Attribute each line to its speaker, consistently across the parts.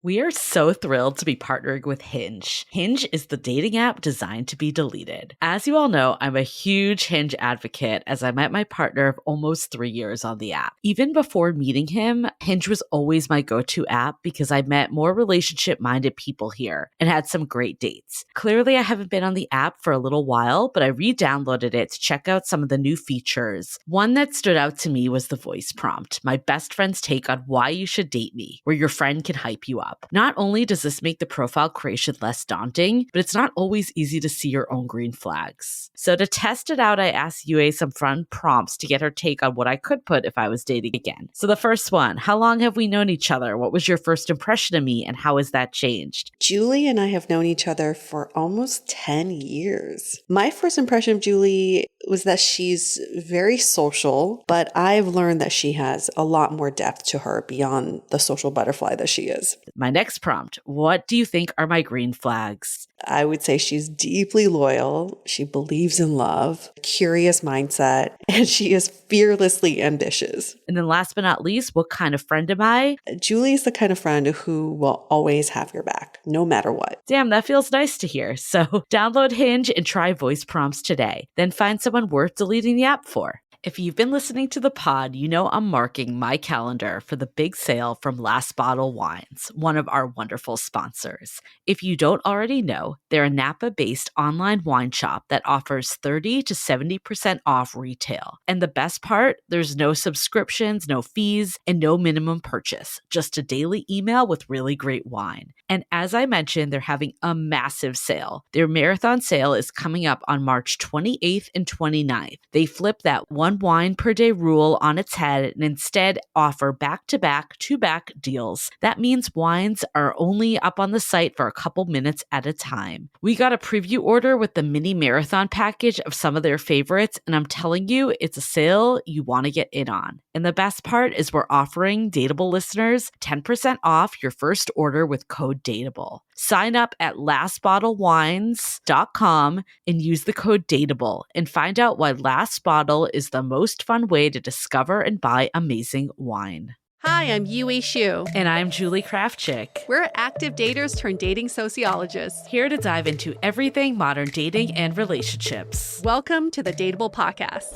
Speaker 1: We are so thrilled to be partnering with Hinge. Hinge is the dating app designed to be deleted. As you all know, I'm a huge Hinge advocate as I met my partner of almost 3 years on the app. Even before meeting him, Hinge was always my go-to app because I met more relationship-minded people here and had some great dates. Clearly, I haven't been on the app for a little while, but I re-downloaded it to check out some of the new features. One that stood out to me was the voice prompt, my best friend's take on why you should date me, where your friend can hype you up. Not only does this make the profile creation less daunting, but it's not always easy to see your own green flags. So to test it out, I asked Yue some fun prompts to get her take on what I could put if I was dating again. So the first one, how long have we known each other? What was your first impression of me and how has that changed?
Speaker 2: Julie and I have known each other for almost 10 years. My first impression of Julie was that she's very social, but I've learned that she has a lot more depth to her beyond the social butterfly that she is.
Speaker 1: My next prompt, what do you think are my green flags?
Speaker 2: I would say she's deeply loyal. She believes in love, curious mindset, and she is fearlessly ambitious.
Speaker 1: And then last but not least, what kind of friend am I?
Speaker 2: Julie is the kind of friend who will always have your back, no matter what.
Speaker 1: Damn, that feels nice to hear. So download Hinge and try voice prompts today. Then find someone worth deleting the app for. If you've been listening to the pod, you know I'm marking my calendar for the big sale from Last Bottle Wines, one of our wonderful sponsors. If you don't already know, they're a Napa-based online wine shop that offers 30 to 70% off retail. And the best part, there's no subscriptions, no fees, and no minimum purchase, just a daily email with really great wine. And as I mentioned, they're having a massive sale. Their marathon sale is coming up on March 28th and 29th. They flip that one wine per day rule on its head and instead offer back-to-back, two-back deals. That means wines are only up on the site for a couple minutes at a time. We got a preview order with the mini marathon package of some of their favorites, and I'm telling you, it's a sale you want to get in on. And the best part is we're offering Dateable listeners 10% off your first order with code DATEABLE. Sign up at lastbottlewines.com and use the code DATEABLE and find out why Last Bottle is the most fun way to discover and buy amazing wine.
Speaker 3: Hi, I'm Yue Xu.
Speaker 1: And I'm Julie Krafchick.
Speaker 3: We're active daters turned dating sociologists.
Speaker 1: Here to dive into everything modern dating and relationships.
Speaker 3: Welcome to the Dateable Podcast.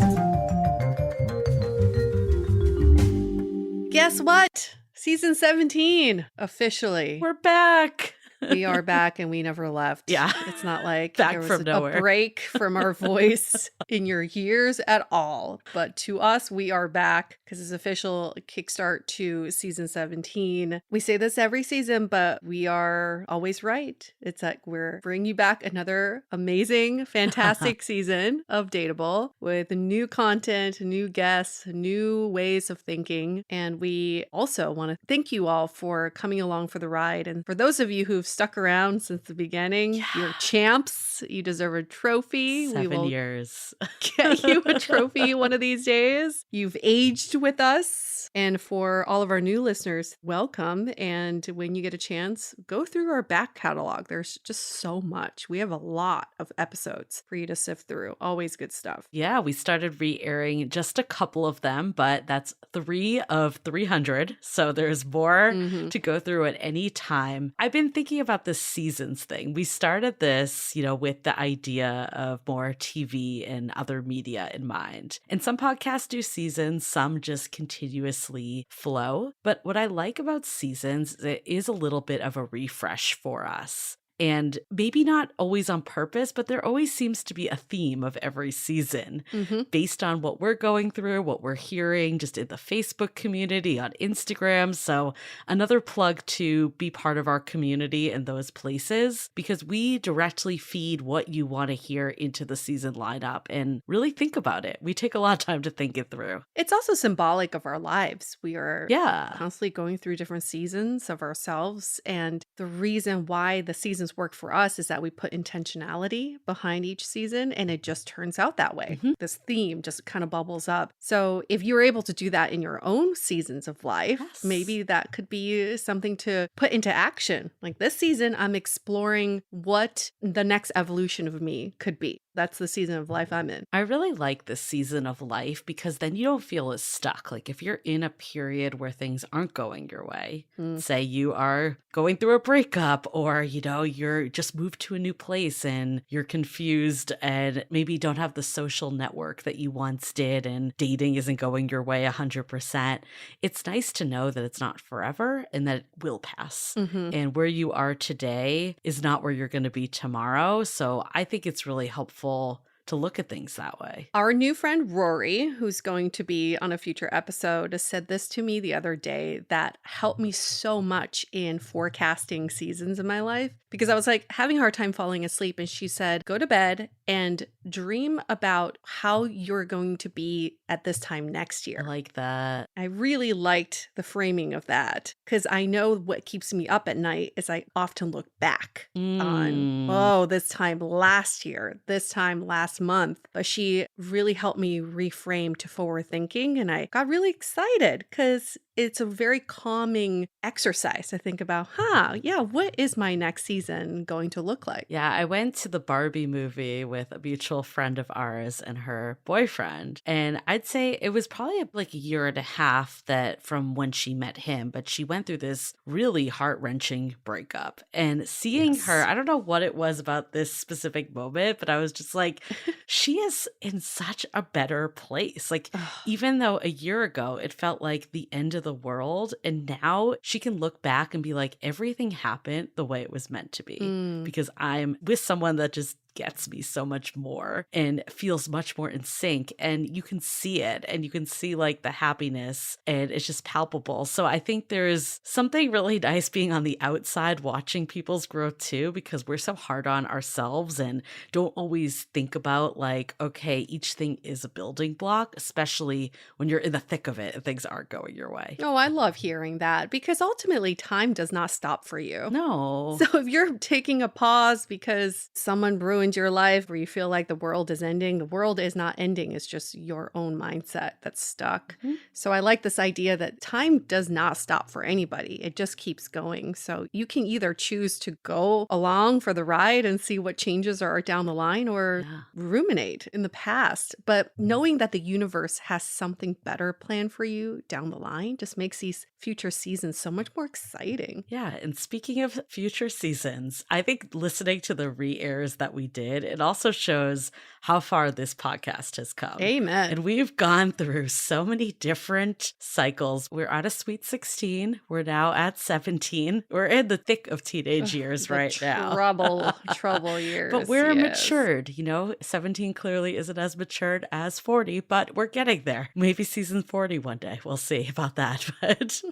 Speaker 3: Guess what? Season 17, officially.
Speaker 1: We're back.
Speaker 3: We are back and we never left.
Speaker 1: Yeah.
Speaker 3: It's not like
Speaker 1: back
Speaker 3: there was
Speaker 1: from nowhere.
Speaker 3: A break from our voice in your ears at all. But to us, we are back because it's official kickstart to season 17. We say this every season, but we are always right. It's like we're bringing you back another amazing, fantastic season of Dateable with new content, new guests, new ways of thinking. And we also want to thank you all for coming along for the ride. And for those of you who've stuck around since the beginning, you're champs. You deserve a trophy.
Speaker 1: 7 years.
Speaker 3: Get you a trophy one of these days. You've aged with us. And for all of our new listeners, welcome. And when you get a chance, go through our back catalog. There's just so much. We have a lot of episodes for you to sift through. Always good stuff.
Speaker 1: Yeah, we started re-airing just a couple of them, but that's 3 of 300. So there's more to go through at any time. I've been thinking about this seasons thing. We started this, with the idea of more TV and other media in mind. And some podcasts do seasons, some just continuously flow. But what I like about seasons is it is a little bit of a refresh for us. And maybe not always on purpose, but there always seems to be a theme of every season based on what we're going through, what we're hearing just in the Facebook community, on Instagram. So another plug to be part of our community in those places, because we directly feed what you want to hear into the season lineup and really think about it. We take a lot of time to think it through.
Speaker 3: It's also symbolic of our lives. We are constantly going through different seasons of ourselves. And the reason why the seasons work for us is that we put intentionality behind each season and it just turns out that way. This theme just kind of bubbles up. So if you're able to do that in your own seasons of life, maybe that could be something to put into action. Like this season, I'm exploring what the next evolution of me could be. that's the season of life I'm in.
Speaker 1: I really like this season of life because then you don't feel as stuck. Like if you're in a period where things aren't going your way, say you are going through a breakup or, you're just moved to a new place and you're confused and maybe don't have the social network that you once did and dating isn't going your way 100%. It's nice to know that it's not forever and that it will pass. And where you are today is not where you're going to be tomorrow. So I think it's really helpful to look at things that way.
Speaker 3: Our new friend Rory, who's going to be on a future episode, said this to me the other day that helped me so much in forecasting seasons in my life because I was like having a hard time falling asleep. And she said, go to bed and dream about how you're going to be at this time next year.
Speaker 1: I like that.
Speaker 3: I really liked the framing of that because I know what keeps me up at night is I often look back on, this time last year, this time last month. But she really helped me reframe to forward thinking. And I got really excited because it's a very calming exercise to think about, what is my next season going to look like?
Speaker 1: Yeah, I went to the Barbie movie with a mutual friend of ours and her boyfriend. And I'd say it was probably like a year and a half that from when she met him, but she went through this really heart-wrenching breakup. And seeing her, I don't know what it was about this specific moment, but I was just like, she is in such a better place. Like, even though a year ago it felt like the end of the world, and now she can look back and be like, everything happened the way it was meant to be because I'm with someone that just gets me so much more and feels much more in sync, and you can see it and you can see like the happiness and it's just palpable. So I think there's something really nice being on the outside watching people's growth too, because we're so hard on ourselves and don't always think about like, okay, each thing is a building block, especially when you're in the thick of it and things aren't going your way.
Speaker 3: Oh, I love hearing that because ultimately time does not stop for you.
Speaker 1: No.
Speaker 3: So if you're taking a pause because someone ruined your life where you feel like the world is ending, the world is not ending. It's just your own mindset that's stuck. So I like this idea that time does not stop for anybody. It just keeps going. So you can either choose to go along for the ride and see what changes are down the line or ruminate in the past. But knowing that the universe has something better planned for you down the line just makes these future seasons so much more exciting.
Speaker 1: Yeah. And speaking of future seasons, I think listening to the re-airs that we did, it also shows how far this podcast has come.
Speaker 3: Amen.
Speaker 1: And we've gone through so many different cycles. We're at a sweet 16. We're now at 17. We're in the thick of teenage years right now.
Speaker 3: Trouble years.
Speaker 1: But we're matured, 17 clearly isn't as matured as 40, but we're getting there. Maybe season 40 one day. We'll see about that. But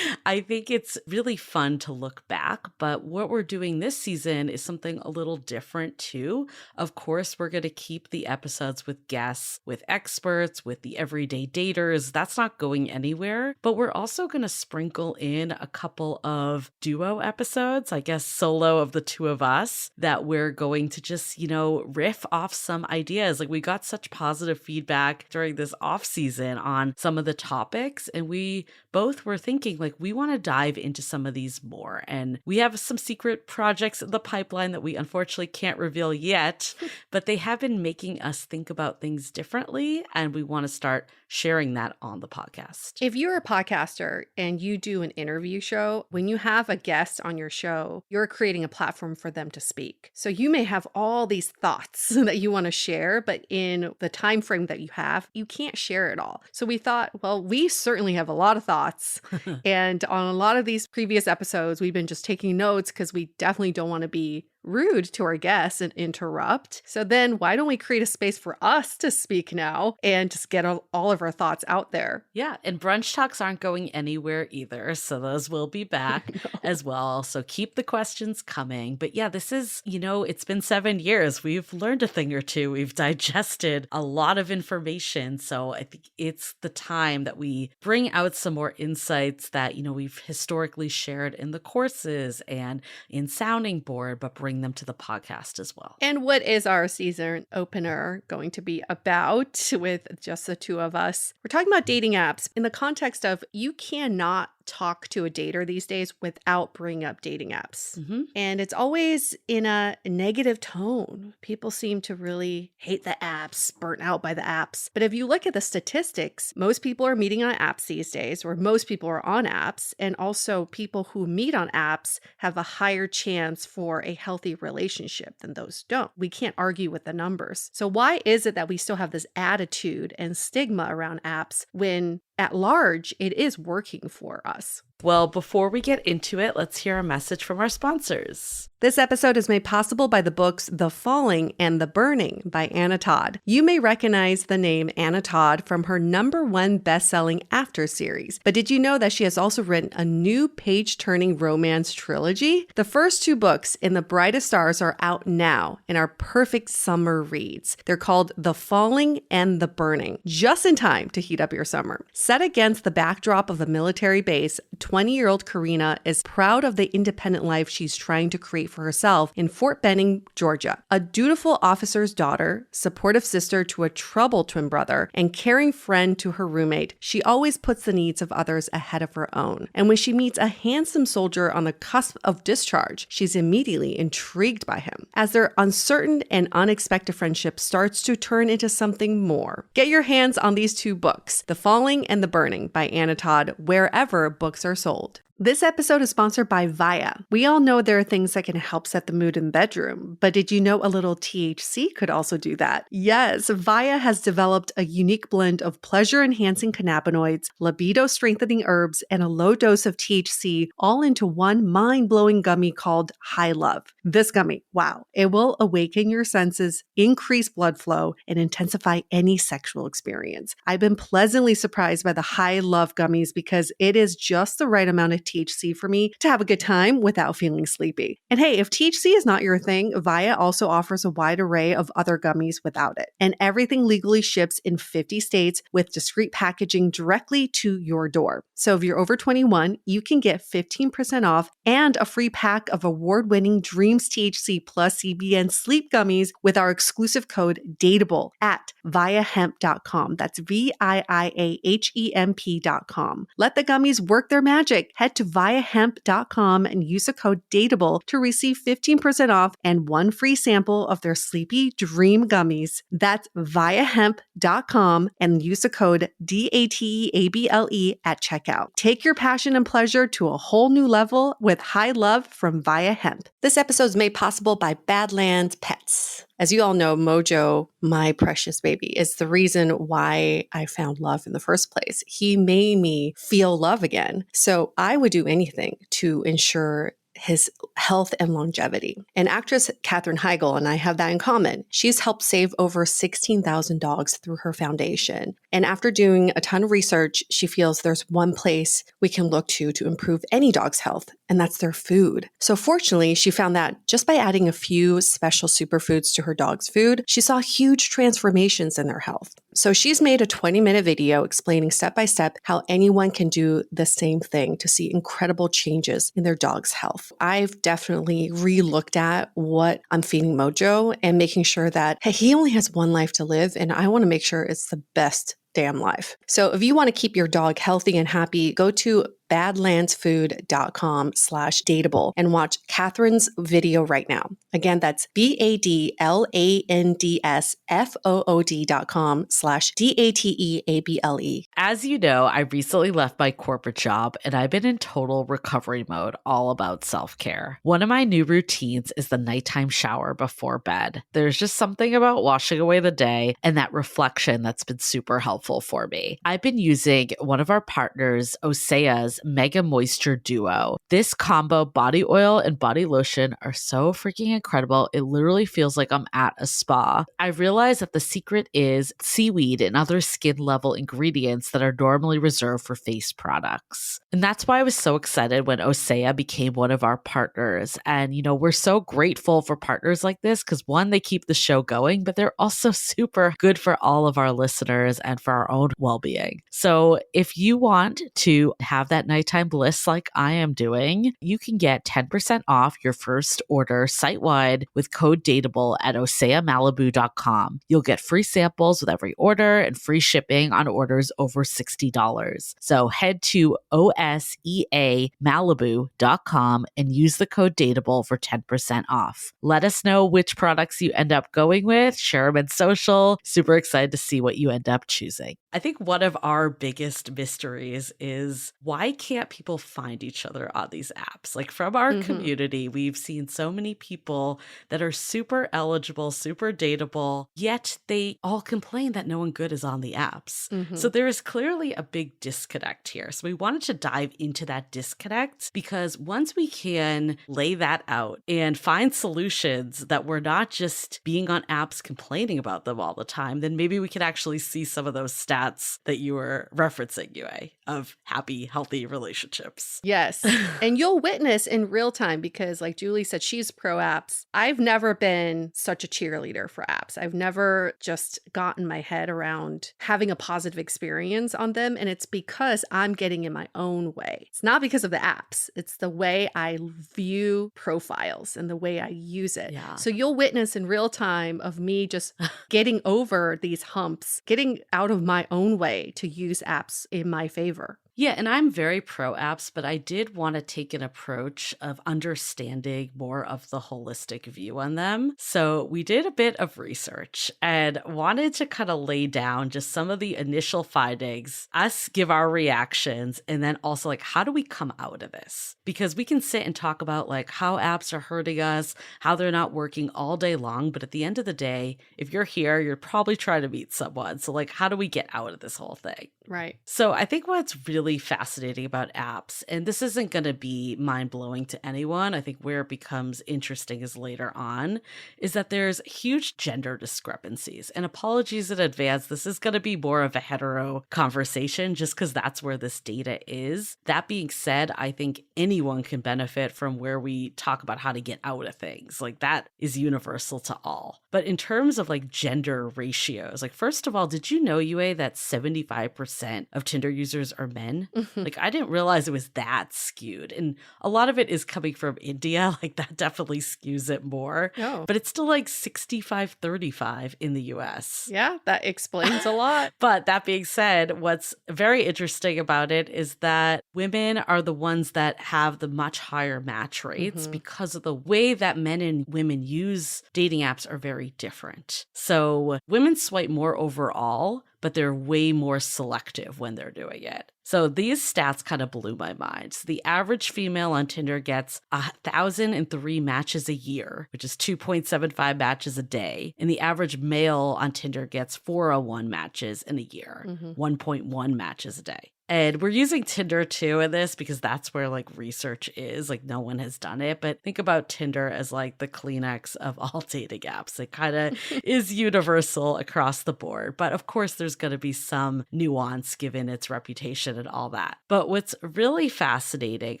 Speaker 1: I think it's really fun to look back. But what we're doing this season is something a little different too. Of course, we're going to keep the episodes with guests, with experts, with the everyday daters. That's not going anywhere. But we're also going to sprinkle in a couple of duo episodes, I guess solo of the two of us, that we're going to just, riff off some ideas. Like we got such positive feedback during this off season on some of the topics. And we both were thinking like, we want to dive into some of these more. And we have some secret projects in the pipeline that we unfortunately can't reveal yet, but they have been making us think about things differently. And we want to start sharing that on the podcast.
Speaker 3: If you're a podcaster and you do an interview show, when you have a guest on your show, you're creating a platform for them to speak. So you may have all these thoughts that you want to share, but in the time frame that you have, you can't share it all. So we thought, well, we certainly have a lot of thoughts. And on a lot of these previous episodes, we've been just taking notes because we definitely don't want to be rude to our guests and interrupt. So then why don't we create a space for us to speak now and just get all of our thoughts out there?
Speaker 1: Yeah. And brunch talks aren't going anywhere either. So those will be back as well. So keep the questions coming. But yeah, this is, it's been 7 years. We've learned a thing or two. We've digested a lot of information. So I think it's the time that we bring out some more insights that, we've historically shared in the courses and in Sounding Board, but bring them to the podcast as well.
Speaker 3: And what is our season opener going to be about with just the two of us? We're talking about dating apps in the context of you cannot talk to a dater these days without bringing up dating apps.
Speaker 1: Mm-hmm.
Speaker 3: And it's always in a negative tone. People seem to really hate the apps, burnt out by the apps. But if you look at the statistics, most people are meeting on apps these days, or most people are on apps. And also people who meet on apps have a higher chance for a healthy relationship than those who don't. We can't argue with the numbers. So why is it that we still have this attitude and stigma around apps when at large it is working for us?
Speaker 1: Well, before we get into it, let's hear a message from our sponsors.
Speaker 3: This episode is made possible by the books The Falling and The Burning by Anna Todd. You may recognize the name Anna Todd from her #1 best-selling After series, but did you know that she has also written a new page-turning romance trilogy? The first 2 books, In the Brightest Stars, are out now and are perfect summer reads. They're called The Falling and The Burning, just in time to heat up your summer. Set against the backdrop of a military base, 20-year-old Karina is proud of the independent life she's trying to create for herself in Fort Benning, Georgia. A dutiful officer's daughter, supportive sister to a troubled twin brother, and caring friend to her roommate, she always puts the needs of others ahead of her own. And when she meets a handsome soldier on the cusp of discharge, she's immediately intrigued by him. As their uncertain and unexpected friendship starts to turn into something more. Get your hands on these 2 books, The Falling and The Burning by Anna Todd, wherever books are sold. This episode is sponsored by Via. We all know there are things that can help set the mood in the bedroom, but did you know a little THC could also do that? Yes, Via has developed a unique blend of pleasure-enhancing cannabinoids, libido-strengthening herbs, and a low dose of THC all into one mind-blowing gummy called High Love. This gummy, wow, it will awaken your senses, increase blood flow, and intensify any sexual experience. I've been pleasantly surprised by the High Love gummies because it is just the right amount of THC for me to have a good time without feeling sleepy. And hey, if THC is not your thing, Via also offers a wide array of other gummies without it. And everything legally ships in 50 states with discreet packaging directly to your door. So if you're over 21, you can get 15% off and a free pack of award-winning Dreams THC plus CBN sleep gummies with our exclusive code DATEABLE at viahemp.com. That's VIIAHEMP.com. Let the gummies work their magic. Head to viahemp.com and use the code DATEABLE to receive 15% off and 1 free sample of their Sleepy Dream gummies. That's viahemp.com and use the code DATEABLE at checkout. Take your passion and pleasure to a whole new level with High Love from Via Hemp. This episode is made possible by Badlands Pets. As you all know, Mojo, my precious baby, is the reason why I found love in the first place. He made me feel love again. So I would do anything to ensure his health and longevity. And actress Katherine Heigl and I have that in common. She's helped save over 16,000 dogs through her foundation. And after doing a ton of research, she feels there's one place we can look to improve any dog's health, and that's their food. So fortunately, she found that just by adding a few special superfoods to her dog's food, she saw huge transformations in their health. So she's made a 20-minute video explaining step by step how anyone can do the same thing to see incredible changes in their dog's health. I've definitely re-looked at what I'm feeding Mojo and making sure that, hey, he only has one life to live, and I want to make sure it's the best damn life. So if you want to keep your dog healthy and happy, go to badlandsfood.com/dateable and watch Catherine's video right now. Again, that's badlandsfood.com/dateable.
Speaker 1: As you know, I recently left my corporate job and I've been in total recovery mode, all about self-care. One of my new routines is the nighttime shower before bed. There's just something about washing away the day and that reflection that's been super helpful for me. I've been using one of our partners, Osea's Mega Moisture Duo. This combo body oil and body lotion are so freaking incredible. It literally feels like I'm at a spa. I realized that the secret is seaweed and other skin level ingredients that are normally reserved for face products. And that's why I was so excited when Osea became one of our partners. And, you know, we're so grateful for partners like this because one, they keep the show going, but they're also super good for all of our listeners and for our own well-being. So if you want to have that nighttime bliss like I am doing, you can get 10% off your first order site-wide with code DATEABLE at oseamalibu.com. You'll get free samples with every order and free shipping on orders over $60. So head to oseamalibu.com and use the code DATEABLE for 10% off. Let us know which products you end up going with. Share them in social. Super excited to see what you end up choosing. I think one of our biggest mysteries is why can't people find each other on these apps? Like from our community, we've seen so many people that are super eligible, super dateable, yet they all complain that no one good is on the apps. So there is clearly a big disconnect here. So we wanted to dive into that disconnect because once we can lay that out and find solutions that we're not just being on apps complaining about them all the time, then maybe we can actually see some of those stats that you were referencing, Yue, of happy, healthy relationships.
Speaker 3: Yes. And you'll witness in real time because like Julie said, she's pro apps. I've never been such a cheerleader for apps. I've never just gotten my head around having a positive experience on them. And it's because I'm getting in my own way. It's not because of the apps. It's the way I view profiles and the way I use it.
Speaker 1: Yeah.
Speaker 3: So you'll witness in real time of me just getting over these humps, getting out of my own way to use apps in my favor.
Speaker 1: Yeah, and I'm very pro apps, but I did want to take an approach of understanding more of the holistic view on them. So we did a bit of research and wanted to kind of lay down just some of the initial findings, us give our reactions, and then also like, how do we come out of this? Because we can sit and talk about like how apps are hurting us, how they're not working all day long. But at the end of the day, if you're here, you're probably trying to meet someone. So like, how do we get out of this whole thing?
Speaker 3: Right.
Speaker 1: So I think what's really fascinating about apps, and this isn't going to be mind-blowing to anyone, I think where it becomes interesting is later on, is that there's huge gender discrepancies. And apologies in advance, this is going to be more of a hetero conversation just because that's where this data is. That being said, I think anyone can benefit from where we talk about how to get out of things. Like that is universal to all. But in terms of like gender ratios, like first of all, did you know, Yue, that 75% of Tinder users are men? Like I didn't realize it was that skewed. And a lot of it is coming from India. Like that definitely skews it more.
Speaker 3: Oh.
Speaker 1: But it's still like 65-35 in the US.
Speaker 3: Yeah, that explains a lot.
Speaker 1: But that being said, what's very interesting about it is that women are the ones that have the much higher match rates because of the way that men and women use dating apps are very different. So women swipe more overall, but they're way more selective when they're doing it. So these stats kind of blew my mind. So the average female on Tinder gets 1,003 matches a year, which is 2.75 matches a day. And the average male on Tinder gets 401 matches in a year, 1.1 matches a day. And we're using Tinder too in this because that's where like research is. Like no one has done it. But think about Tinder as like the Kleenex of all dating apps. It kind of is universal across the board. But of course, there's going to be some nuance given its reputation and all that. But what's really fascinating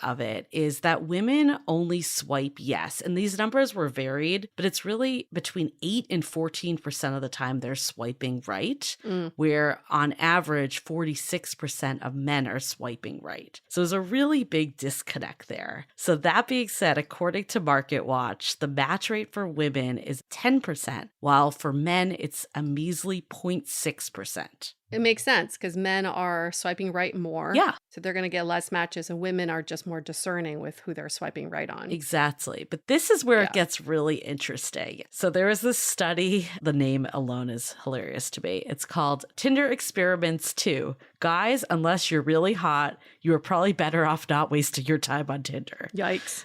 Speaker 1: of it is that women only swipe yes. And these numbers were varied, but it's really between 8 and 14% of the time they're swiping right, where on average, 46% of men are swiping right. So there's a really big disconnect there. So that being said, according to MarketWatch, the match rate for women is 10%, while for men, it's a measly 0.6%.
Speaker 3: It makes sense because men are swiping right more.
Speaker 1: Yeah.
Speaker 3: So they're going to get less matches and women are just more discerning with who they're swiping right on.
Speaker 1: Exactly. But this is where it gets really interesting. So there is this study, the name alone is hilarious to me. It's called Tinder Experiments 2. Guys, unless you're really hot, you are probably better off not wasting your time on Tinder.
Speaker 3: Yikes.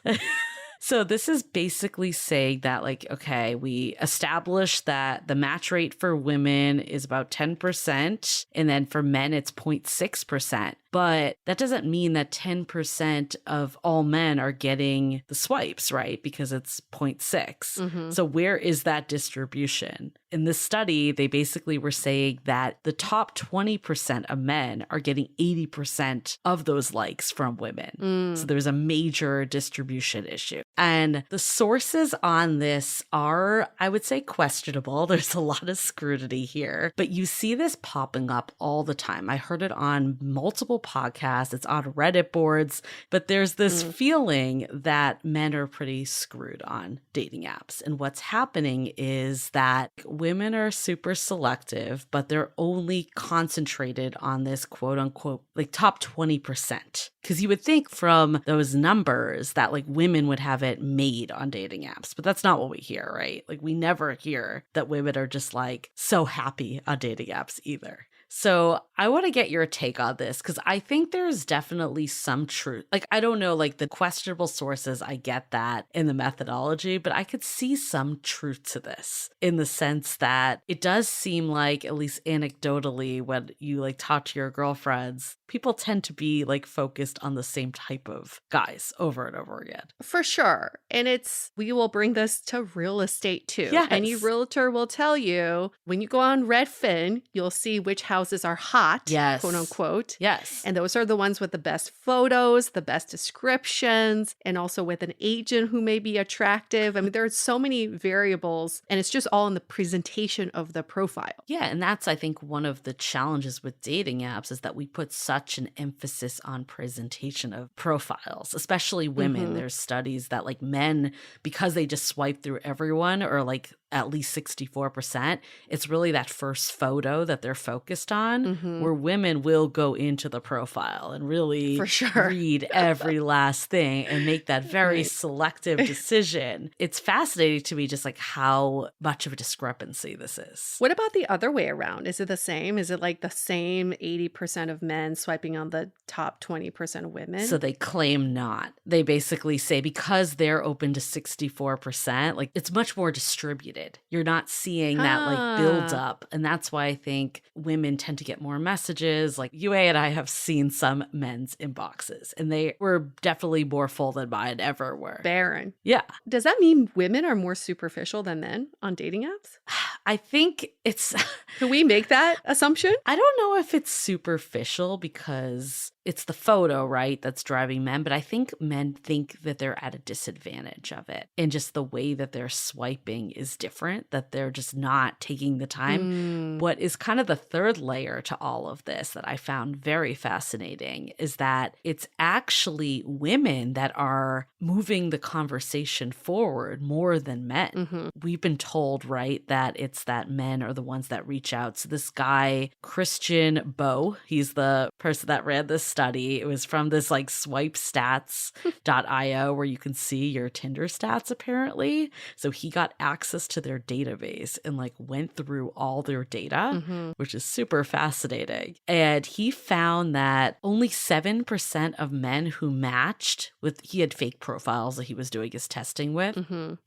Speaker 1: So this is basically saying that, like, okay, we established that the match rate for women is about 10%, and then for men, it's 0.6%. But that doesn't mean that 10% of all men are getting the swipes, right? Because it's 0.6. So where is that distribution? In this study, they basically were saying that the top 20% of men are getting 80% of those likes from women. So there's a major distribution issue. And the sources on this are, I would say, questionable. There's a lot of scrutiny here, but you see this popping up all the time. I heard it on multiple podcasts, it's on Reddit boards, but there's this feeling that men are pretty screwed on dating apps. And what's happening is that women are super selective, but they're only concentrated on this quote unquote like top 20%. Because you would think from those numbers that like women would have it made on dating apps, but that's not what we hear, right? Like we never hear that women are just like so happy on dating apps either. So I want to get your take on this because I think there's definitely some truth. Like, I don't know, like the questionable sources, I get that in the methodology, but I could see some truth to this in the sense that it does seem like, at least anecdotally, when you like talk to your girlfriends, people tend to be like focused on the same type of guys over and over again.
Speaker 3: For sure. And we will bring this to real estate too.
Speaker 1: Yes.
Speaker 3: Any realtor will tell you when you go on Redfin, you'll see which houses are hot,
Speaker 1: yes,
Speaker 3: quote unquote.
Speaker 1: Yes.
Speaker 3: And those are the ones with the best photos, the best descriptions, and also with an agent who may be attractive. I mean, there are so many variables, and it's just all in the presentation of the profile.
Speaker 1: Yeah. And that's, I think, one of the challenges with dating apps is that we put such an emphasis on presentation of profiles, especially women. There's studies that like men, because they just swipe through everyone or like at least 64%, it's really that first photo that they're focused on, where women will go into the profile and really
Speaker 3: For sure.
Speaker 1: read every last thing and make that very selective decision. It's fascinating to me just like how much of a discrepancy this is.
Speaker 3: What about the other way around? Is it the same? Is it like the same 80% of men swiping on the top 20% of women?
Speaker 1: So they claim not. They basically say because they're open to 64%, like it's much more distributed. You're not seeing that like build up. And that's why I think women tend to get more messages. Like UA and I have seen some men's inboxes and they were definitely more full than mine ever were.
Speaker 3: Barren.
Speaker 1: Yeah.
Speaker 3: Does that mean women are more superficial than men on dating apps?
Speaker 1: I think it's...
Speaker 3: Can we make that assumption?
Speaker 1: I don't know if it's superficial because it's the photo, right, that's driving men. But I think men think that they're at a disadvantage of it. And just the way that they're swiping is different, that they're just not taking the time. What is kind of the third layer to all of this that I found very fascinating is that it's actually women that are moving the conversation forward more than men. We've been told, right, that it's that men are the ones that reach out. So this guy, Christian Bowe, he's the person that ran this study. It was from this like swipestats.io where you can see your Tinder stats apparently. So he got access to their database and like went through all their data, which is super fascinating. And he found that only 7% of men who matched with, he had fake profiles that he was doing his testing with,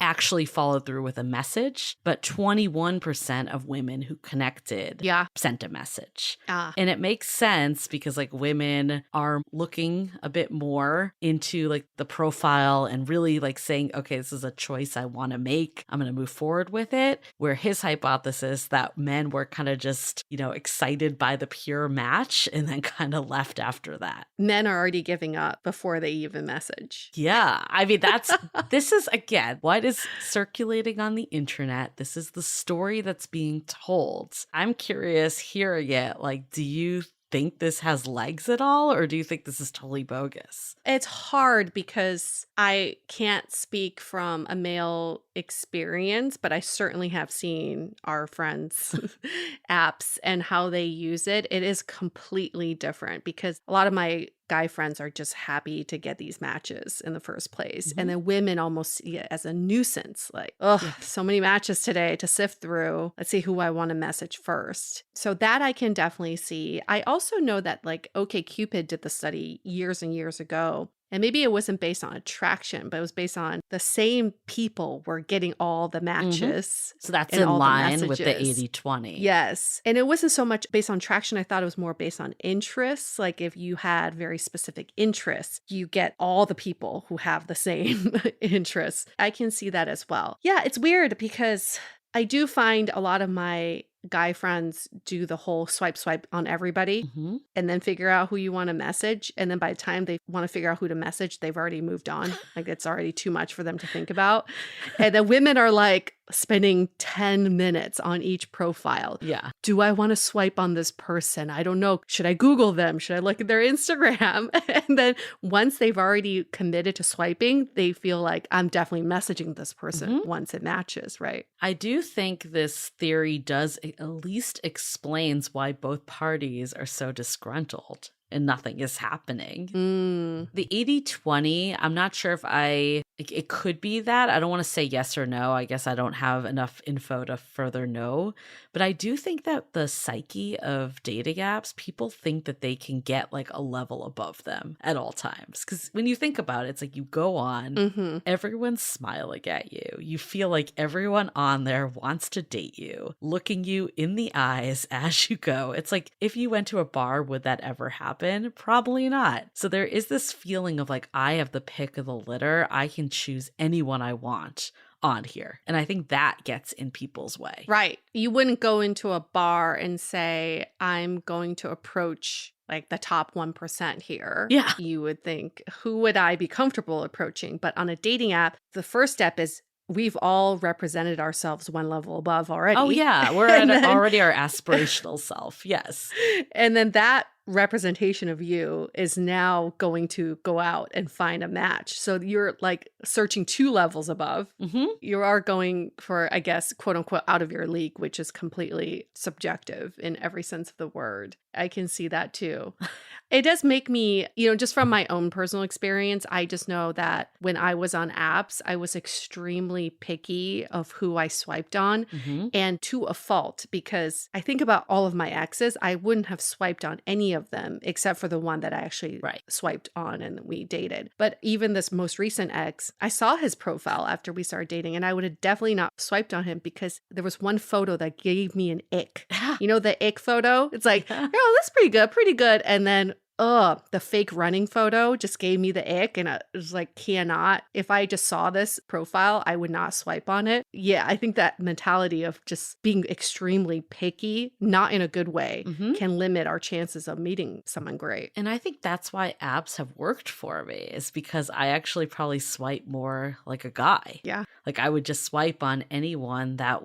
Speaker 1: actually followed through with a message, but 21% of women who connected sent a message. And it makes sense because like women are looking a bit more into like the profile and really like saying, okay, this is a choice I want to make. I'm going to move forward with it. Where his hypothesis that men were kind of just, you know, excited by the pure match and then kind of left after that.
Speaker 3: Men are already giving up before they even message.
Speaker 1: Yeah. I mean, this is again, what is circulating on the internet. This is the story that's being told. I'm curious hearing it. Like, do you think this has legs at all, or do you think this is totally bogus?
Speaker 3: It's hard because I can't speak from a male experience, but I certainly have seen our friends' apps and how they use it. It is completely different because a lot of my guy friends are just happy to get these matches in the first place. And then women almost see it as a nuisance. Like, so many matches today to sift through. Let's see who I want to message first. So that I can definitely see. I also know that like OkCupid did the study years and years ago. And maybe it wasn't based on attraction, but it was based on the same people were getting all the matches.
Speaker 1: So that's in line with the 80-20.
Speaker 3: Yes. And it wasn't so much based on attraction. I thought it was more based on interests. Like if you had very specific interests, you get all the people who have the same interests. I can see that as well. Yeah, it's weird because I do find a lot of my guy friends do the whole swipe on everybody and then figure out who you want to message. And then by the time they want to figure out who to message, they've already moved on. Like it's already too much for them to think about. And then women are like, spending 10 minutes on each profile.
Speaker 1: Yeah.
Speaker 3: Do I want to swipe on this person? I don't know. Should I Google them? Should I look at their Instagram? And then once they've already committed to swiping, they feel like I'm definitely messaging this person once it matches, right?
Speaker 1: I do think this theory does at least explains why both parties are so disgruntled and nothing is happening. The 80-20, I'm not sure if it could be that. I don't want to say yes or no. I guess I don't have enough info to further know. But I do think that the psyche of dating apps, people think that they can get like a level above them at all times. Because when you think about it, it's like you go on, everyone's smiling at you. You feel like everyone on there wants to date you, looking you in the eyes as you go. It's like if you went to a bar, would that ever happen? Probably not. So there is this feeling of like, I have the pick of the litter. I can choose anyone I want on here. And I think that gets in people's way.
Speaker 3: Right. You wouldn't go into a bar and say, I'm going to approach like the top 1% here.
Speaker 1: Yeah.
Speaker 3: You would think, who would I be comfortable approaching? But on a dating app, the first step is we've all represented ourselves one level above already.
Speaker 1: Oh, yeah. We're already our aspirational self. Yes.
Speaker 3: And then that representation of you is now going to go out and find a match. So you're like searching 2 levels above. You are going for, I guess, quote unquote, out of your league, which is completely subjective in every sense of the word. I can see that too. It does make me, just from my own personal experience, I just know that when I was on apps, I was extremely picky of who I swiped on and to a fault, because I think about all of my exes, I wouldn't have swiped on any of them except for the one that I actually swiped on and we dated. But even this most recent ex, I saw his profile after we started dating and I would have definitely not swiped on him because there was one photo that gave me an ick. You know, the ick photo? It's like, oh, that's pretty good. And then the fake running photo just gave me the ick. And it was like, cannot. If I just saw this profile, I would not swipe on it. Yeah, I think that mentality of just being extremely picky, not in a good way, can limit our chances of meeting someone great.
Speaker 1: And I think that's why apps have worked for me, is because I actually probably swipe more like a guy.
Speaker 3: Yeah.
Speaker 1: Like I would just swipe on anyone that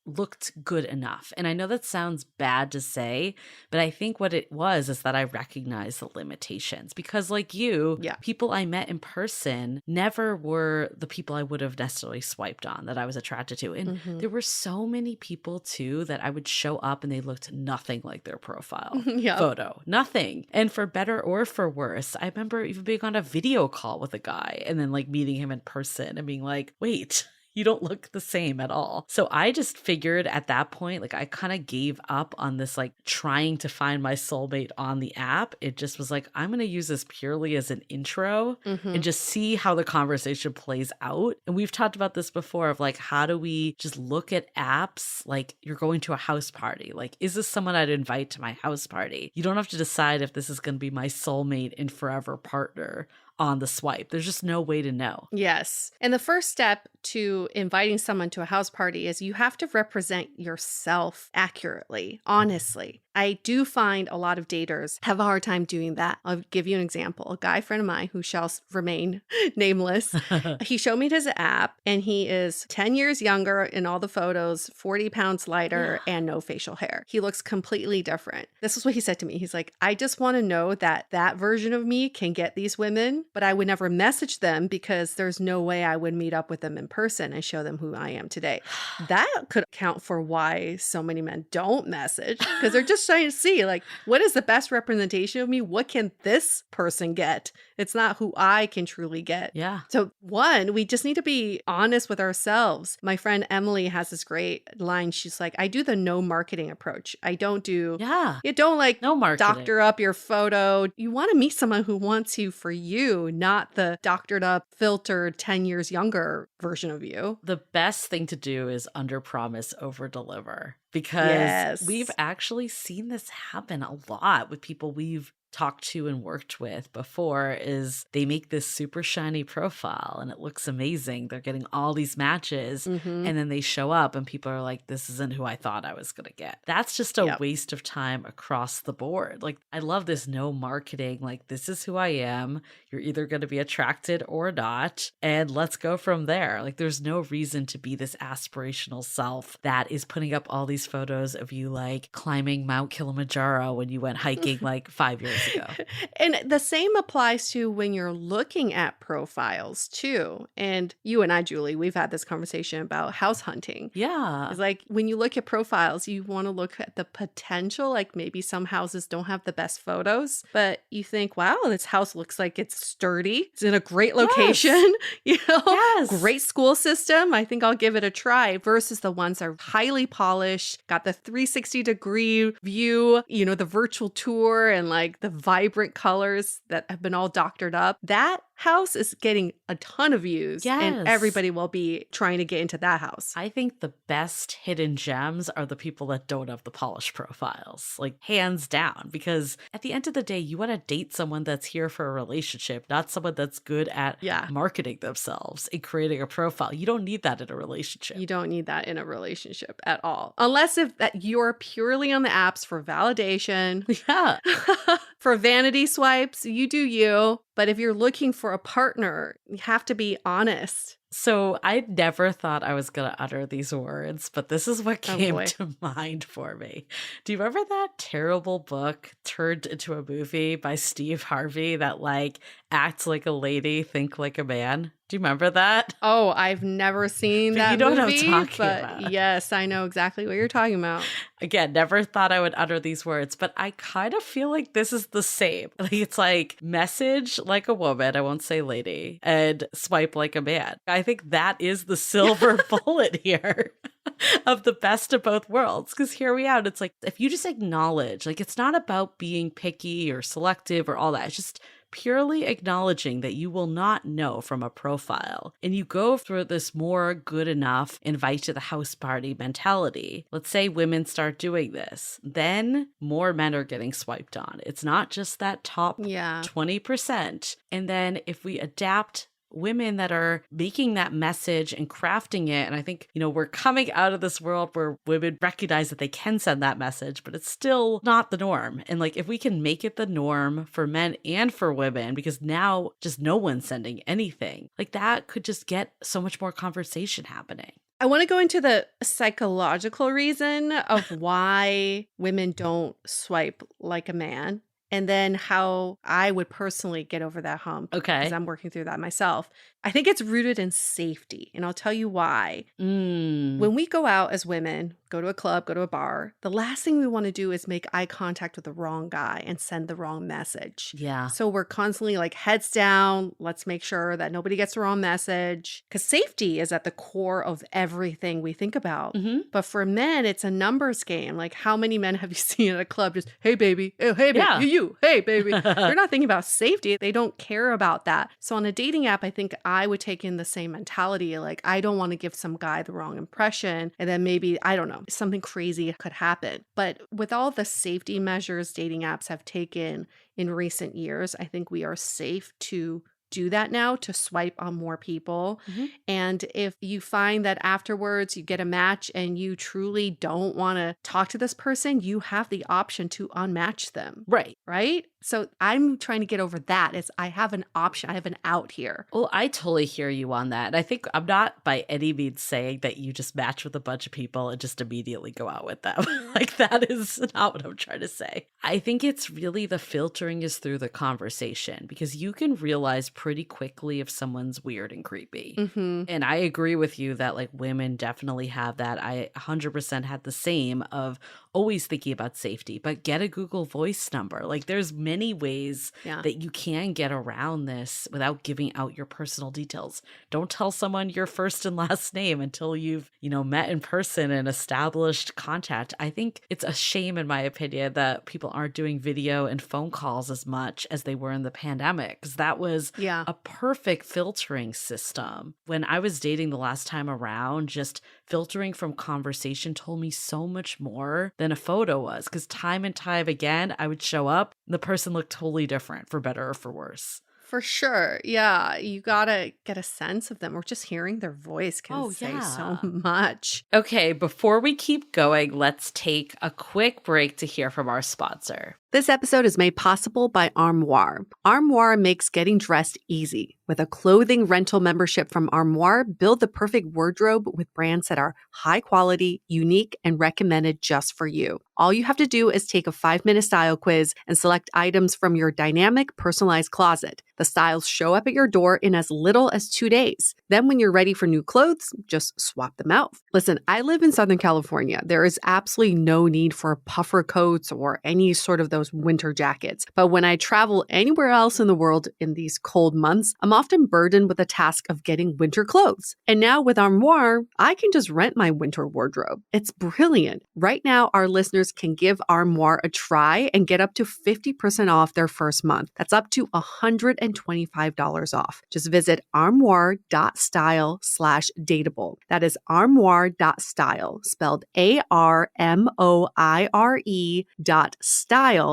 Speaker 1: looked good enough. And I know that sounds bad to say, but I think what it was is that I recognized the limitations because like you, people I met in person never were the people I would have necessarily swiped on that I was attracted to. And there were so many people too that I would show up and they looked nothing like their profile photo, nothing. And for better or for worse, I remember even being on a video call with a guy and then like meeting him in person and being like, wait, you don't look the same at all. So I just figured at that point, like I kind of gave up on this, like trying to find my soulmate on the app. It just was like, I'm going to use this purely as an intro and just see how the conversation plays out. And we've talked about this before of like, how do we just look at apps? Like you're going to a house party. Like, is this someone I'd invite to my house party? You don't have to decide if this is going to be my soulmate and forever partner on the swipe. There's just no way to know.
Speaker 3: Yes. And the first step to inviting someone to a house party is you have to represent yourself accurately, honestly. I do find a lot of daters have a hard time doing that. I'll give you an example. A guy friend of mine who shall remain nameless, he showed me his app and he is 10 years younger in all the photos, 40 pounds lighter and no facial hair. He looks completely different. This is what he said to me. He's like, I just want to know that that version of me can get these women, but I would never message them because there's no way I would meet up with them in person and show them who I am today. That could account for why so many men don't message, because they're just trying to see, like, what is the best representation of me? What can this person get? It's not who I can truly get.
Speaker 1: Yeah.
Speaker 3: So one, we just need to be honest with ourselves. My friend Emily has this great line. She's like, I do the no marketing approach. I don't do, you don't like
Speaker 1: no marketing.
Speaker 3: Doctor up your photo. You want to meet someone who wants you for you, not the doctored up, filtered 10 years younger version of you.
Speaker 1: The best thing to do is under promise, over deliver, because we've actually seen this happen a lot with people we've talked to and worked with before is they make this super shiny profile and it looks amazing. They're getting all these matches
Speaker 3: Mm-hmm.
Speaker 1: and then they show up and people are like, this isn't who I thought I was going to get. That's just a
Speaker 3: Yep.
Speaker 1: waste of time across the board. Like, I love this no marketing. Like, this is who I am. You're either going to be attracted or not. And let's go from there. Like, there's no reason to be this aspirational self that is putting up all these photos of you like climbing Mount Kilimanjaro when you went hiking like 5 years ago.
Speaker 3: And the same applies to when you're looking at profiles too. And you and I, Julie, we've had this conversation about house hunting.
Speaker 1: Yeah.
Speaker 3: It's like when you look at profiles, you want to look at the potential. Like maybe some houses don't have the best photos, but you think, wow, this house looks like it's sturdy. It's in a great location,
Speaker 1: Yes.
Speaker 3: great school system. I think I'll give it a try versus the ones that are highly polished, got the 360-degree view, the virtual tour and like the vibrant colors that have been all doctored up. That house is getting a ton of views and
Speaker 1: Yes.
Speaker 3: everybody will be trying to get into that house.
Speaker 1: I think the best hidden gems are the people that don't have the polished profiles, like hands down, because at the end of the day, you want to date someone that's here for a relationship, not someone that's good at marketing themselves and creating a profile. You don't need that in a relationship.
Speaker 3: You don't need that in a relationship at all. Unless if that you're purely on the apps for validation.
Speaker 1: Yeah.
Speaker 3: For vanity swipes, you do you. But if you're looking for a partner, you have to be honest.
Speaker 1: So I never thought I was going to utter these words, but this is what came
Speaker 3: boy.
Speaker 1: to mind for me. Do you remember that terrible book turned into a movie by Steve Harvey that like acts like a lady, think like a man? Do you remember that?
Speaker 3: Oh, I've never seen that
Speaker 1: You know
Speaker 3: movie,
Speaker 1: what I'm talking
Speaker 3: but
Speaker 1: about.
Speaker 3: yes, I know exactly what you're talking about.
Speaker 1: Again, never thought I would utter these words, but I kind of feel like this is the same. Like it's like message like a woman, I won't say lady, and swipe like a man. I think that is the silver bullet here of the best of both worlds. Because here we are. It's like, if you just acknowledge, like it's not about being picky or selective or all that. It's just purely acknowledging that you will not know from a profile. And you go through this more good enough invite to the house party mentality. Let's say women start doing this. Then more men are getting swiped on. It's not just that top 20%. And then if we adapt women that are making that message and crafting it. And I think, we're coming out of this world where women recognize that they can send that message, but it's still not the norm. And like, if we can make it the norm for men and for women, because now just no one's sending anything, like that could just get so much more conversation happening.
Speaker 3: I want to go into the psychological reason of why women don't swipe like a man. And then how I would personally get over that hump.
Speaker 1: Okay.
Speaker 3: Because I'm working through that myself. I think it's rooted in safety. And I'll tell you why. When we go out as women, go to a club, go to a bar, the last thing we want to do is make eye contact with the wrong guy and send the wrong message.
Speaker 1: Yeah.
Speaker 3: So we're constantly like heads down. Let's make sure that nobody gets the wrong message. Because safety is at the core of everything we think about.
Speaker 1: Mm-hmm.
Speaker 3: But for men, it's a numbers game. Like how many men have you seen at a club just, hey, baby, oh, hey, baby,
Speaker 1: Yeah.
Speaker 3: you, hey, baby. They're not thinking about safety. They don't care about that. So on a dating app, I think I would take in the same mentality. Like, I don't want to give some guy the wrong impression. And then maybe, I don't know, something crazy could happen. But with all the safety measures dating apps have taken in recent years, I think we are safe to do that now, to swipe on more people.
Speaker 1: Mm-hmm.
Speaker 3: And if you find that afterwards you get a match and you truly don't want to talk to this person, you have the option to unmatch them. Right? So I'm trying to get over that. I have an option. I have an out here.
Speaker 1: Well, I totally hear you on that. And I think I'm not by any means saying that you just match with a bunch of people and just immediately go out with them. Like that is not what I'm trying to say. I think it's really the filtering is through the conversation, because you can realize pretty quickly if someone's weird and creepy.
Speaker 3: Mm-hmm.
Speaker 1: And I agree with you that like women definitely have that. I 100% had the same of always thinking about safety, but get a Google Voice number. Like there's many ways that you can get around this without giving out your personal details. Don't tell someone your first and last name until you've, met in person and established contact. I think it's a shame, in my opinion, that people aren't doing video and phone calls as much as they were in the pandemic, because that was
Speaker 3: Yeah.
Speaker 1: a perfect filtering system. When I was dating the last time around, just filtering from conversation told me so much more than a photo was, because time and time again, I would show up, and the person looked totally different, for better or for worse.
Speaker 3: For sure. Yeah. You gotta get a sense of them, or just hearing their voice can say so much.
Speaker 1: Okay, before we keep going, let's take a quick break to hear from our sponsor.
Speaker 3: This episode is made possible by Armoire. Armoire makes getting dressed easy. With a clothing rental membership from Armoire, build the perfect wardrobe with brands that are high quality, unique, and recommended just for you. All you have to do is take a 5-minute style quiz and select items from your dynamic, personalized closet. The styles show up at your door in as little as 2 days. Then when you're ready for new clothes, just swap them out. Listen, I live in Southern California. There is absolutely no need for puffer coats or any sort of those winter jackets. But when I travel anywhere else in the world in these cold months, I'm often burdened with the task of getting winter clothes. And now with Armoire, I can just rent my winter wardrobe. It's brilliant. Right now, our listeners can give Armoire a try and get up to 50% off their first month. That's up to $125 off. Just visit armoire.style/dateable. That is armoire.style, spelled ARMOIRE.style/DATEABLE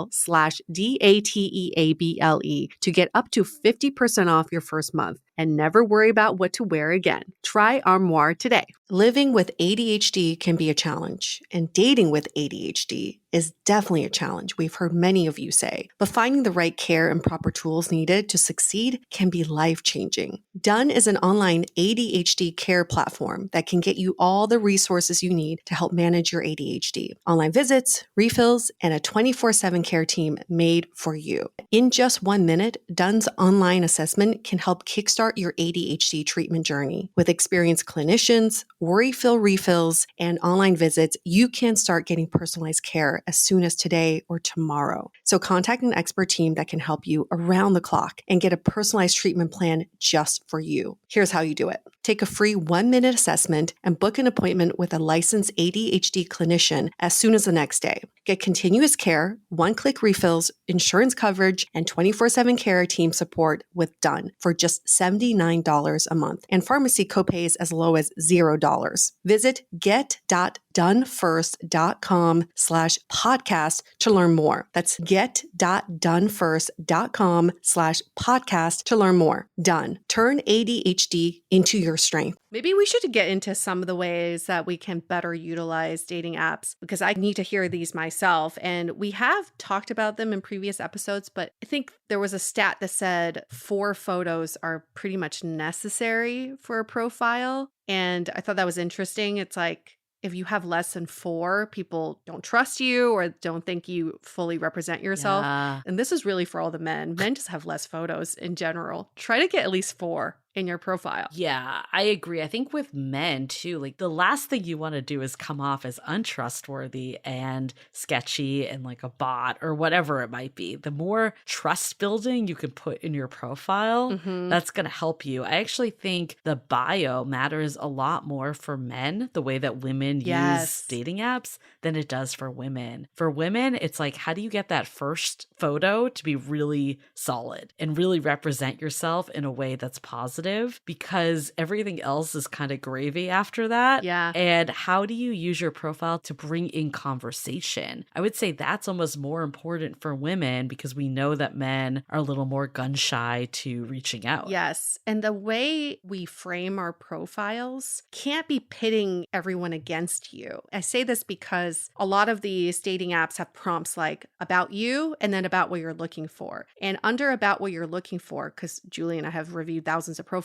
Speaker 3: to get up to 50% off your first month and never worry about what to wear again. Try Armoire today.
Speaker 2: Living with ADHD can be a challenge, and dating with ADHD is definitely a challenge, we've heard many of you say. But finding the right care and proper tools needed to succeed can be life-changing. Done is an online ADHD care platform that can get you all the resources you need to help manage your ADHD. Online visits, refills, and a 24/7 care team made for you. In just 1 minute, Done's online assessment can help kickstart your ADHD treatment journey. With experienced clinicians, worry-fill refills, and online visits, you can start getting personalized care as soon as today or tomorrow. So contact an expert team that can help you around the clock and get a personalized treatment plan just for you. Here's how you do it. Take a free 1-minute assessment and book an appointment with a licensed ADHD clinician as soon as the next day. Get continuous care, one-click refills, insurance coverage, and 24/7 care team support with Done for just $79 a month, and pharmacy copays as low as $0. Visit get.donefirst.com/podcast to learn more. That's get.donefirst.com/podcast to learn more. Done. Turn ADHD into your strength.
Speaker 3: Maybe we should get into some of the ways that we can better utilize dating apps, because I need to hear these myself. And we have talked about them in previous episodes, but I think there was a stat that said 4 photos are pretty much necessary for a profile. And I thought that was interesting. It's like, if you have less than 4, people don't trust you or don't think you fully represent yourself.
Speaker 1: Yeah.
Speaker 3: And this is really for all the men. Men just have less photos in general. Try to get at least 4 in your profile.
Speaker 1: Yeah, I agree. I think with men too, like the last thing you want to do is come off as untrustworthy and sketchy and like a bot or whatever it might be. The more trust building you can put in your profile, that's going to help you. I actually think the bio matters a lot more for men, the way that women use dating apps, than it does for women. For women, it's like, how do you get that first photo to be really solid and really represent yourself in a way that's positive? Because everything else is kind of gravy after that.
Speaker 3: Yeah.
Speaker 1: And how do you use your profile to bring in conversation? I would say that's almost more important for women, because we know that men are a little more gun shy to reaching out.
Speaker 3: Yes. And the way we frame our profiles can't be pitting everyone against you. I say this because a lot of these dating apps have prompts like about you and then about what you're looking for. And under about what you're looking for, because Julie and I have reviewed thousands of profiles,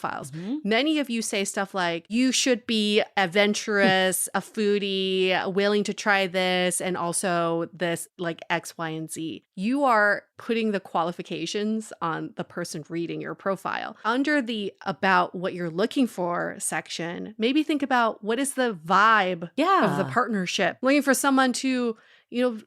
Speaker 3: many of you say stuff like, you should be adventurous, a foodie, willing to try this, and also this like X, Y, and Z. You are putting the qualifications on the person reading your profile. Under the about what you're looking for section, maybe think about what is the vibe of the partnership. Looking for someone to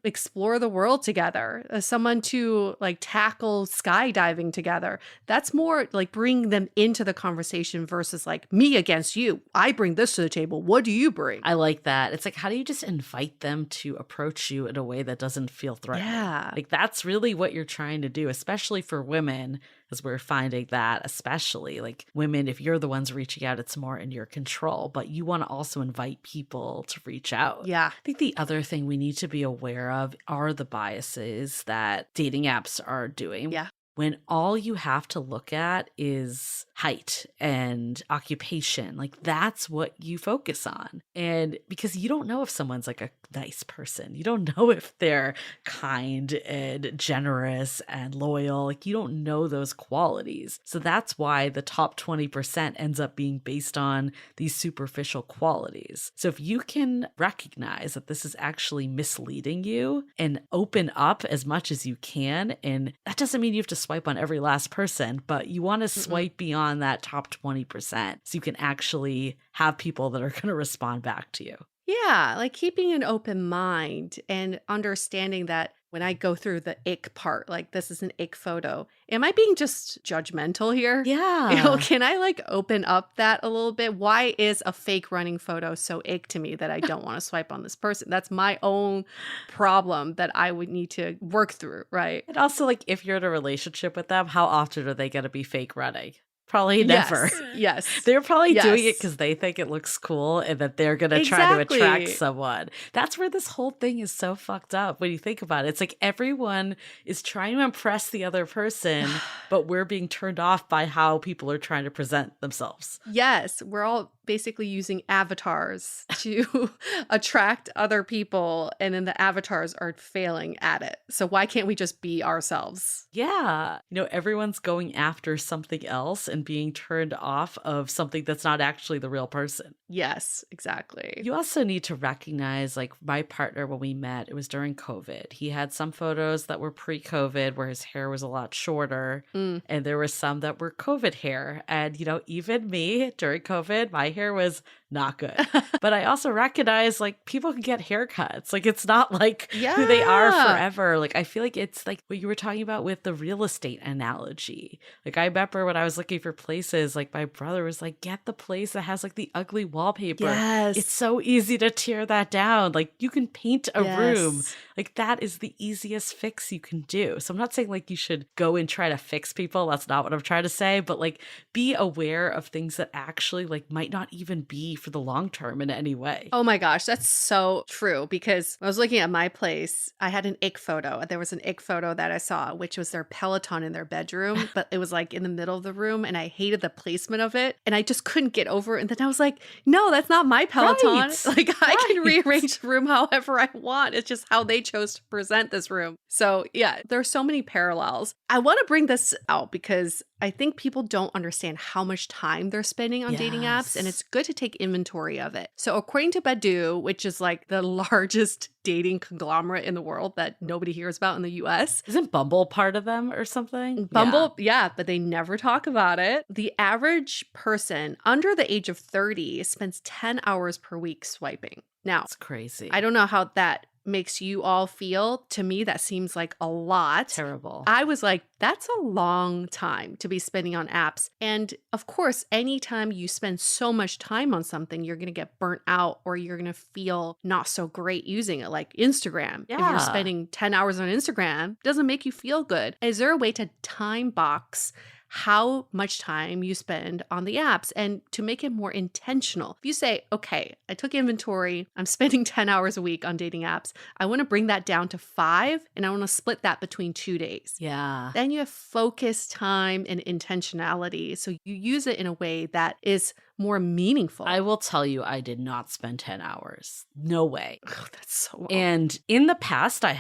Speaker 3: explore the world together, someone to like tackle skydiving together. That's more like bring them into the conversation versus like me against you. I bring this to the table. What do you bring?
Speaker 1: I like that. It's like, how do you just invite them to approach you in a way that doesn't feel threatening?
Speaker 3: Yeah.
Speaker 1: Like that's really what you're trying to do, especially for women. As we're finding that, especially like women, if you're the ones reaching out, it's more in your control, but you want to also invite people to reach out.
Speaker 3: Yeah.
Speaker 1: I think the other thing we need to be aware of are the biases that dating apps are doing.
Speaker 3: Yeah.
Speaker 1: When all you have to look at is height and occupation, like that's what you focus on. And because you don't know if someone's like a nice person, you don't know if they're kind and generous and loyal, like you don't know those qualities. So that's why the top 20% ends up being based on these superficial qualities. So if you can recognize that this is actually misleading you and open up as much as you can, and that doesn't mean you have to swipe on every last person, but you want to swipe beyond that top 20% so you can actually have people that are going to respond back to you.
Speaker 3: Yeah, like keeping an open mind and understanding that when I go through the ick part, like this is an ick photo, am I being just judgmental here?
Speaker 1: Yeah.
Speaker 3: Can I like open up that a little bit? Why is a fake running photo so ick to me that I don't want to swipe on this person? That's my own problem that I would need to work through, right?
Speaker 1: And also, like, if you're in a relationship with them, how often are they going to be fake running? Probably never.
Speaker 3: Yes.
Speaker 1: They're probably doing it because they think it looks cool and that they're going to try to attract someone. That's where this whole thing is so fucked up when you think about it. It's like everyone is trying to impress the other person, but we're being turned off by how people are trying to present themselves.
Speaker 3: Yes. We're all basically using avatars to attract other people, and then the avatars are failing at it. So why can't we just be ourselves?
Speaker 1: Yeah. You know, everyone's going after something else and being turned off of something that's not actually the real person.
Speaker 3: Yes, exactly.
Speaker 1: You also need to recognize, like, my partner, when we met, it was during COVID. He had some photos that were pre-COVID where his hair was a lot shorter, and there were some that were COVID hair. And, you know, even me during COVID, my hair was not good. But I also recognize, like, people can get haircuts. Like, it's not like who they are forever. Like, I feel like it's like what you were talking about with the real estate analogy. Like, I remember when I was looking for places, like, my brother was like, get the place that has like the ugly wallpaper.
Speaker 3: Yes.
Speaker 1: It's so easy to tear that down. Like, you can paint a room. Like, that is the easiest fix you can do. So I'm not saying like you should go and try to fix people. That's not what I'm trying to say. But like, be aware of things that actually like might not even be for the long term in any way.
Speaker 3: Oh my gosh, that's so true. Because when I was looking at my place, I had an ick photo. There was an ick photo that I saw, which was their Peloton in their bedroom, but it was like in the middle of the room, and I hated the placement of it, and I just couldn't get over it. And then I was like, no, that's not my Peloton.
Speaker 1: Right.
Speaker 3: Like, I can rearrange the room however I want. It's just how they chose to present this room. So yeah, there are so many parallels. I want to bring this out because I think people don't understand how much time they're spending on dating apps, and it's good to take inventory of it. So according to Badoo, which is like the largest dating conglomerate in the world that nobody hears about in the US.
Speaker 1: Isn't Bumble part of them or something?
Speaker 3: Bumble, yeah, but they never talk about it. The average person under the age of 30 spends 10 hours per week swiping. Now,
Speaker 1: it's crazy.
Speaker 3: I don't know how that makes you all feel. To me, that seems like a lot.
Speaker 1: Terrible.
Speaker 3: I was like, that's a long time to be spending on apps. And of course, anytime you spend so much time on something, you're going to get burnt out or you're going to feel not so great using it, like Instagram.
Speaker 1: Yeah.
Speaker 3: If you're spending 10 hours on Instagram, it doesn't make you feel good. Is there a way to time box how much time you spend on the apps and to make it more intentional? If you say, okay, I took inventory, I'm spending 10 hours a week on dating apps, I want to bring that down to 5, and I want to split that between 2 days.
Speaker 1: Yeah.
Speaker 3: Then you have focused time and intentionality. So you use it in a way that is more meaningful.
Speaker 1: I will tell you, I did not spend 10 hours. No way.
Speaker 3: Oh, that's so
Speaker 1: And in the past I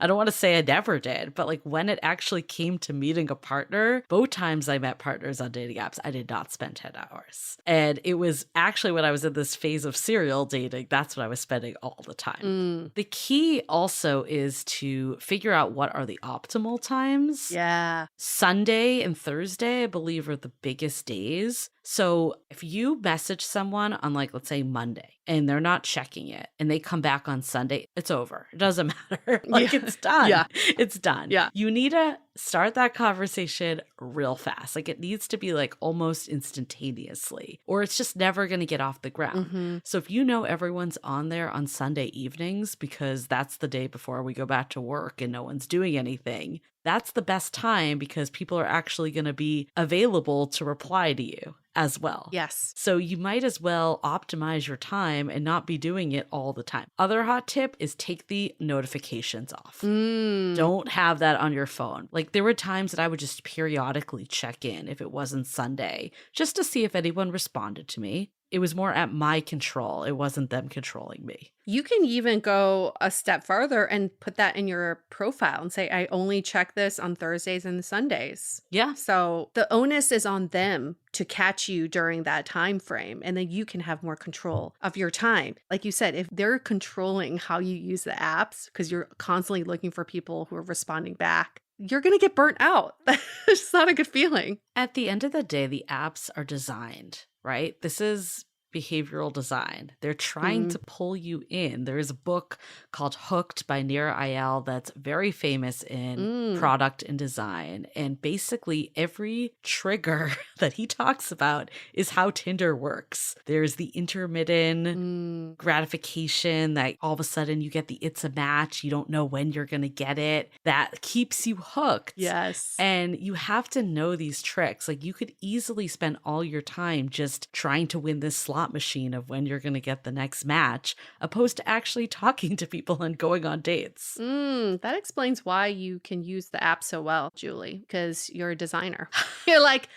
Speaker 1: don't want to say I never did, but like when it actually came to meeting a partner, both times I met partners on dating apps, I did not spend 10 hours. And it was actually when I was in this phase of serial dating, that's what I was spending all the time. The key also is to figure out what are the optimal times.
Speaker 3: Yeah.
Speaker 1: Sunday and Thursday, I believe, are the biggest days. So if you message someone on, like, let's say Monday, and they're not checking it, and they come back on Sunday, it's over. It doesn't matter. Like, it's done.
Speaker 3: Yeah.
Speaker 1: It's done.
Speaker 3: Yeah.
Speaker 1: You need to start that conversation real fast. Like it needs to be like almost instantaneously, or it's just never going to get off the ground.
Speaker 3: Mm-hmm.
Speaker 1: So if you know everyone's on there on Sunday evenings because that's the day before we go back to work and no one's doing anything, that's the best time because people are actually going to be available to reply to you as well.
Speaker 3: Yes.
Speaker 1: So you might as well optimize your time and not be doing it all the time. Other hot tip is take the notifications off. Don't have that on your phone. Like there were times that I would just periodically check in if it wasn't Sunday, just to see if anyone responded to me. It was more at my control. It wasn't them controlling me.
Speaker 3: You can even go a step further and put that in your profile and say, I only check this on Thursdays and Sundays.
Speaker 1: Yeah.
Speaker 3: So the onus is on them to catch you during that time frame. And then you can have more control of your time. Like you said, if they're controlling how you use the apps, because you're constantly looking for people who are responding back, you're going to get burnt out. It's just not a good feeling.
Speaker 1: At the end of the day, the apps are designed, right? This is behavioral design. They're trying to pull you in. There is a book called Hooked by Nir Eyal that's very famous in product and design. And basically every trigger that he talks about is how Tinder works. There's the intermittent gratification that all of a sudden you get the it's a match. You don't know when you're going to get it. That keeps you hooked.
Speaker 3: Yes.
Speaker 1: And you have to know these tricks. Like you could easily spend all your time just trying to win this slot machine of when you're going to get the next match, opposed to actually talking to people and going on dates.
Speaker 3: That explains why you can use the app so well, Julie, because you're a designer. You're like,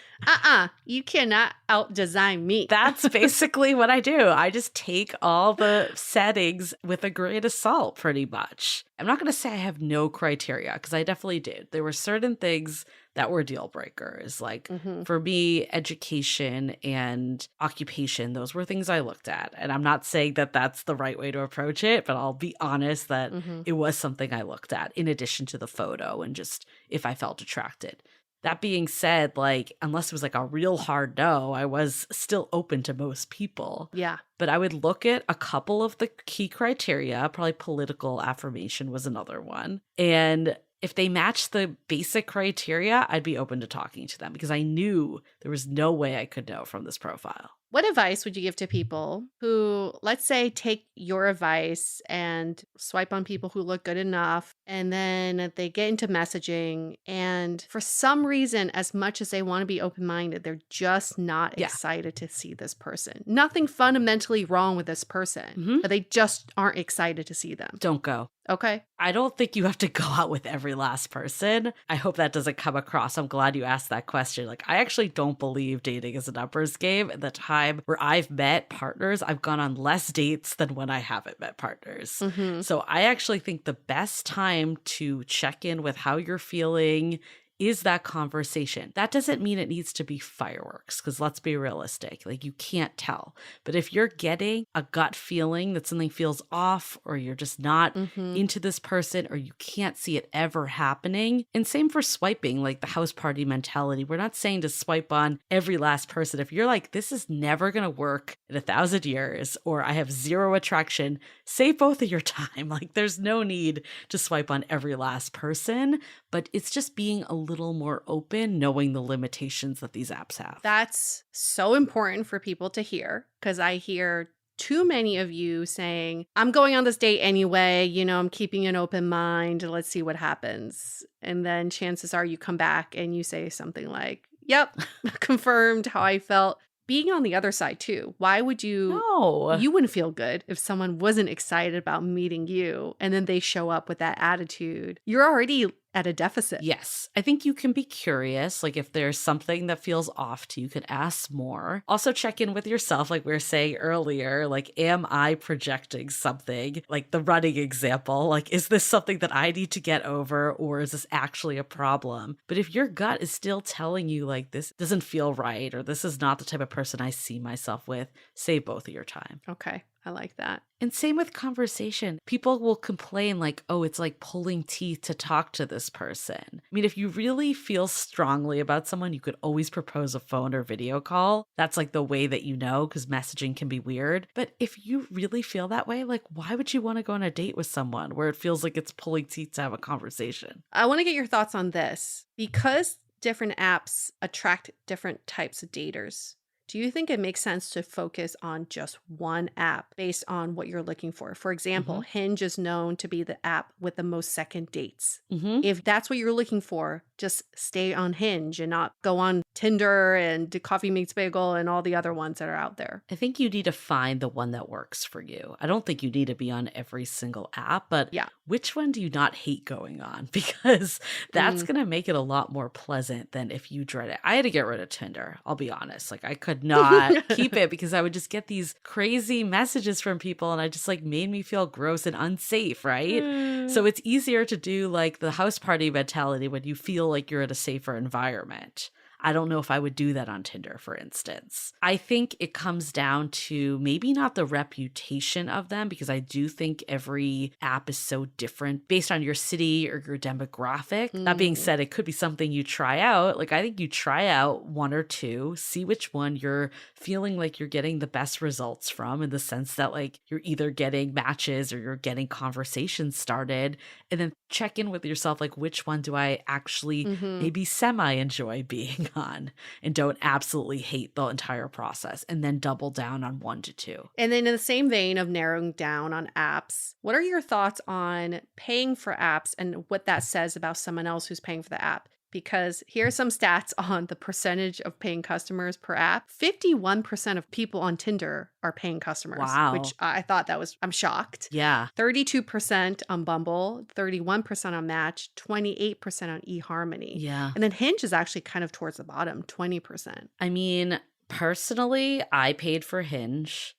Speaker 3: you cannot out-design me.
Speaker 1: That's basically what I do. I just take all the settings with a grain of salt, pretty much. I'm not going to say I have no criteria, because I definitely did. There were certain things that were deal breakers. Like for me, education and occupation, those were things I looked at. And I'm not saying that that's the right way to approach it, but I'll be honest that it was something I looked at in addition to the photo and just if I felt attracted. That being said, like, unless it was like a real hard no, I was still open to most people.
Speaker 3: Yeah.
Speaker 1: But I would look at a couple of the key criteria. Probably political affirmation was another one. And if they matched the basic criteria, I'd be open to talking to them because I knew there was no way I could know from this profile.
Speaker 3: What advice would you give to people who, let's say, take your advice and swipe on people who look good enough, and then they get into messaging, and for some reason, as much as they want to be open-minded, they're just not excited to see this person. Nothing fundamentally wrong with this person, but they just aren't excited to see them.
Speaker 1: Don't go.
Speaker 3: Okay.
Speaker 1: I don't think you have to go out with every last person. I hope that doesn't come across. I'm glad you asked that question. Like, I actually don't believe dating is a numbers game. At the time where I've met partners, I've gone on less dates than when I haven't met partners. So I actually think the best time to check in with how you're feeling is that conversation. That doesn't mean it needs to be fireworks, because let's be realistic. Like, you can't tell. But if you're getting a gut feeling that something feels off, or you're just not into this person, or you can't see it ever happening, and same for swiping, like the house party mentality. We're not saying to swipe on every last person. If you're like, this is never going to work in 1,000 years, or I have zero attraction, save both of your time. Like, there's no need to swipe on every last person, but it's just being a little more open, knowing the limitations that these apps have.
Speaker 3: That's so important for people to hear, because I hear too many of you saying, I'm going on this date anyway, you know, I'm keeping an open mind, let's see what happens. And then chances are you come back and you say something like, yep, confirmed how I felt. Being on the other side too, why would you?
Speaker 1: No.
Speaker 3: You wouldn't feel good if someone wasn't excited about meeting you and then they show up with that attitude. You're already at a deficit.
Speaker 1: Yes. I think you can be curious. Like, if there's something that feels off to you, you could ask more. Also check in with yourself. Like we were saying earlier, like, am I projecting something? Like the running example, like, is this something that I need to get over, or is this actually a problem? But if your gut is still telling you like, this doesn't feel right, or this is not the type of person I see myself with, save both of your time.
Speaker 3: Okay. I like that.
Speaker 1: And same with conversation. People will complain like, oh, it's like pulling teeth to talk to this person. I mean, if you really feel strongly about someone, you could always propose a phone or video call. That's like the way that you know, because messaging can be weird. But if you really feel that way, like, why would you want to go on a date with someone where it feels like it's pulling teeth to have a conversation?
Speaker 3: I want to get your thoughts on this. Because different apps attract different types of daters, do you think it makes sense to focus on just one app based on what you're looking for? For example, Hinge is known to be the app with the most second dates. If that's what you're looking for, just stay on Hinge and not go on Tinder and Coffee Meets Bagel and all the other ones that are out there.
Speaker 1: I think you need to find the one that works for you. I don't think you need to be on every single app, but which one do you not hate going on? Because that's going to make it a lot more pleasant than if you dread it. I had to get rid of Tinder, I'll be honest. Like I could not keep it because I would just get these crazy messages from people and I just like made me feel gross and unsafe, right? So it's easier to do like the house party mentality when you feel like you're in a safer environment. I don't know if I would do that on Tinder, for instance. I think it comes down to maybe not the reputation of them, because I do think every app is so different based on your city or your demographic. That being said, it could be something you try out. Like I think you try out one or two, see which one you're feeling like you're getting the best results from, in the sense that like you're either getting matches or you're getting conversations started, and then check in with yourself, like which one do I actually maybe semi-enjoy being on and don't absolutely hate the entire process, and then double down on 1 to 2.
Speaker 3: And then in the same vein of narrowing down on apps, what are your thoughts on paying for apps and what that says about someone else who's paying for the app? Because here are some stats on the percentage of paying customers per app. 51% of people on Tinder are paying customers.
Speaker 1: Wow.
Speaker 3: Which I thought I'm shocked.
Speaker 1: Yeah.
Speaker 3: 32% on Bumble, 31% on Match, 28% on eHarmony.
Speaker 1: Yeah.
Speaker 3: And then Hinge is actually kind of towards the bottom, 20%.
Speaker 1: I mean, personally, I paid for Hinge.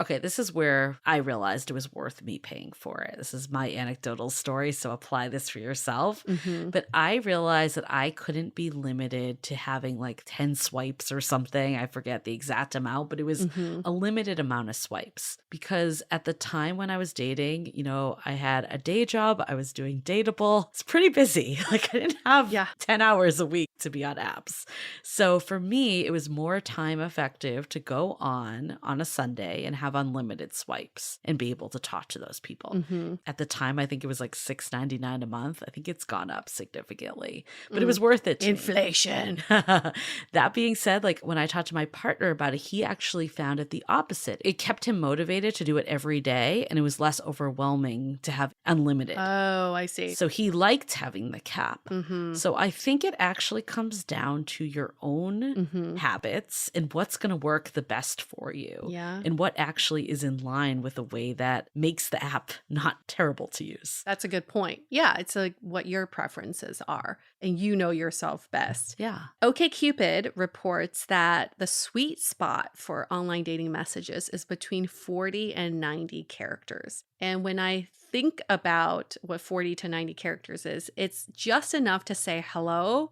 Speaker 1: Okay, this is where I realized it was worth me paying for it. This is my anecdotal story, so apply this for yourself. But I realized that I couldn't be limited to having like 10 swipes or something. I forget the exact amount, but it was a limited amount of swipes. Because at the time when I was dating, you know, I had a day job, I was doing Dateable. It's pretty busy. Like I didn't have 10 hours a week to be on apps. So for me, it was more time effective to go on a Sunday and have unlimited swipes and be able to talk to those people. At the time, I think it was like $6.99 a month. I think it's gone up significantly, but it was worth it to
Speaker 3: Inflation.
Speaker 1: me. That being said, like when I talked to my partner about it, he actually found it the opposite. It kept him motivated to do it every day, and it was less overwhelming to have unlimited.
Speaker 3: Oh, I see.
Speaker 1: So he liked having the cap. So I think it actually comes down to your own habits and what's going to work the best for you. And what actually is in line with the way that makes the app not terrible to use.
Speaker 3: That's a good point. Yeah, it's like what your preferences are, and you know yourself best.
Speaker 1: Yeah.
Speaker 3: OkCupid reports that the sweet spot for online dating messages is between 40 and 90 characters. And when I think about what 40 to 90 characters is, it's just enough to say hello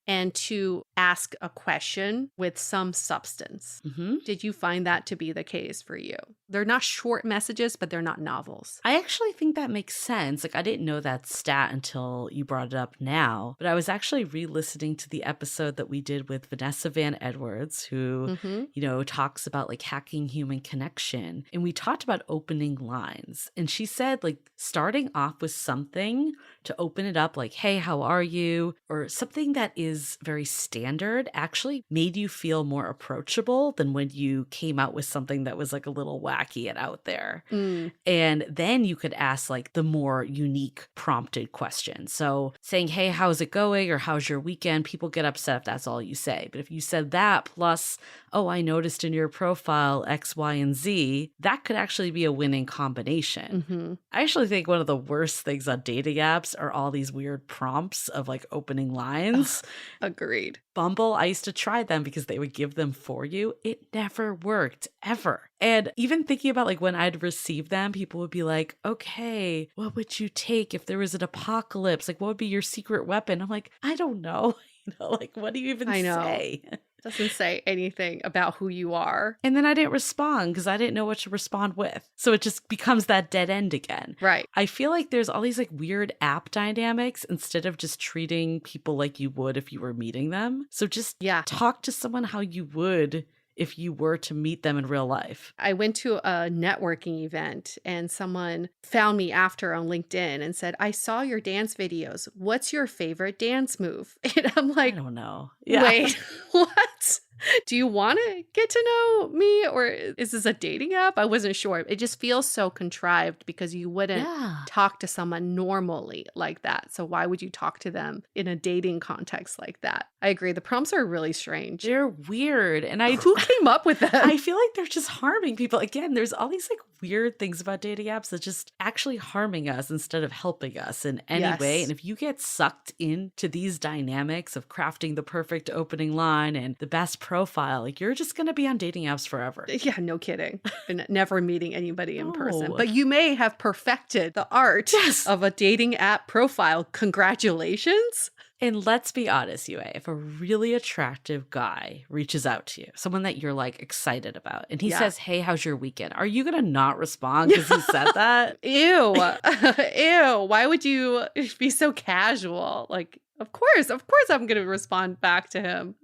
Speaker 3: and to ask a question with some substance. Did you find that to be the case for you? They're not short messages, but they're not novels.
Speaker 1: I actually think that makes sense. Like I didn't know that stat until you brought it up now, but I was actually re-listening to the episode that we did with Vanessa Van Edwards, who, you know, talks about like hacking human connection. And we talked about opening lines. And she said like starting off with something to open it up, like, hey, how are you? Or something that is very standard actually made you feel more approachable than when you came out with something that was like a little wacky and out there. And then you could ask like the more unique prompted question. So saying, hey, how's it going? Or how's your weekend? People get upset if that's all you say. But if you said that plus, oh, I noticed in your profile X, Y, and Z, that could actually be a winning combination. I actually think one of the worst things on dating apps are all these weird prompts of like opening lines.
Speaker 3: Agreed.
Speaker 1: Bumble, I used to try them because they would give them for you. It never worked, ever. And even thinking about like when I'd receive them, people would be like, okay, what would you take if there was an apocalypse? Like, what would be your secret weapon? I'm like, I don't know. You know, like, what do you even say?
Speaker 3: Doesn't say anything about who you are.
Speaker 1: And then I didn't respond because I didn't know what to respond with. So it just becomes that dead end again.
Speaker 3: Right.
Speaker 1: I feel like there's all these like weird app dynamics instead of just treating people like you would if you were meeting them. So just talk to someone how you would if you were to meet them in real life.
Speaker 3: I went to a networking event and someone found me after on LinkedIn and said, I saw your dance videos. What's your favorite dance move? And I'm like,
Speaker 1: I don't know.
Speaker 3: Wait, what? Do you want to get to know me, or is this a dating app? I wasn't sure. It just feels so contrived because you wouldn't talk to someone normally like that. So why would you talk to them in a dating context like that? I agree. The prompts are really strange.
Speaker 1: They're weird. And
Speaker 3: who came up with them?
Speaker 1: I feel like they're just harming people. Again, there's all these like weird things about dating apps that just actually harming us instead of helping us in any way. And if you get sucked into these dynamics of crafting the perfect opening line and the best profile, like you're just going to be on dating apps forever.
Speaker 3: Yeah, no kidding. And never meeting anybody in person. But you may have perfected the art of a dating app profile. Congratulations.
Speaker 1: And let's be honest, Yue, if a really attractive guy reaches out to you, someone that you're like excited about, and he says, hey, how's your weekend? Are you going to not respond because he said that?
Speaker 3: Ew. Ew. Why would you be so casual? Like, of course I'm going to respond back to him.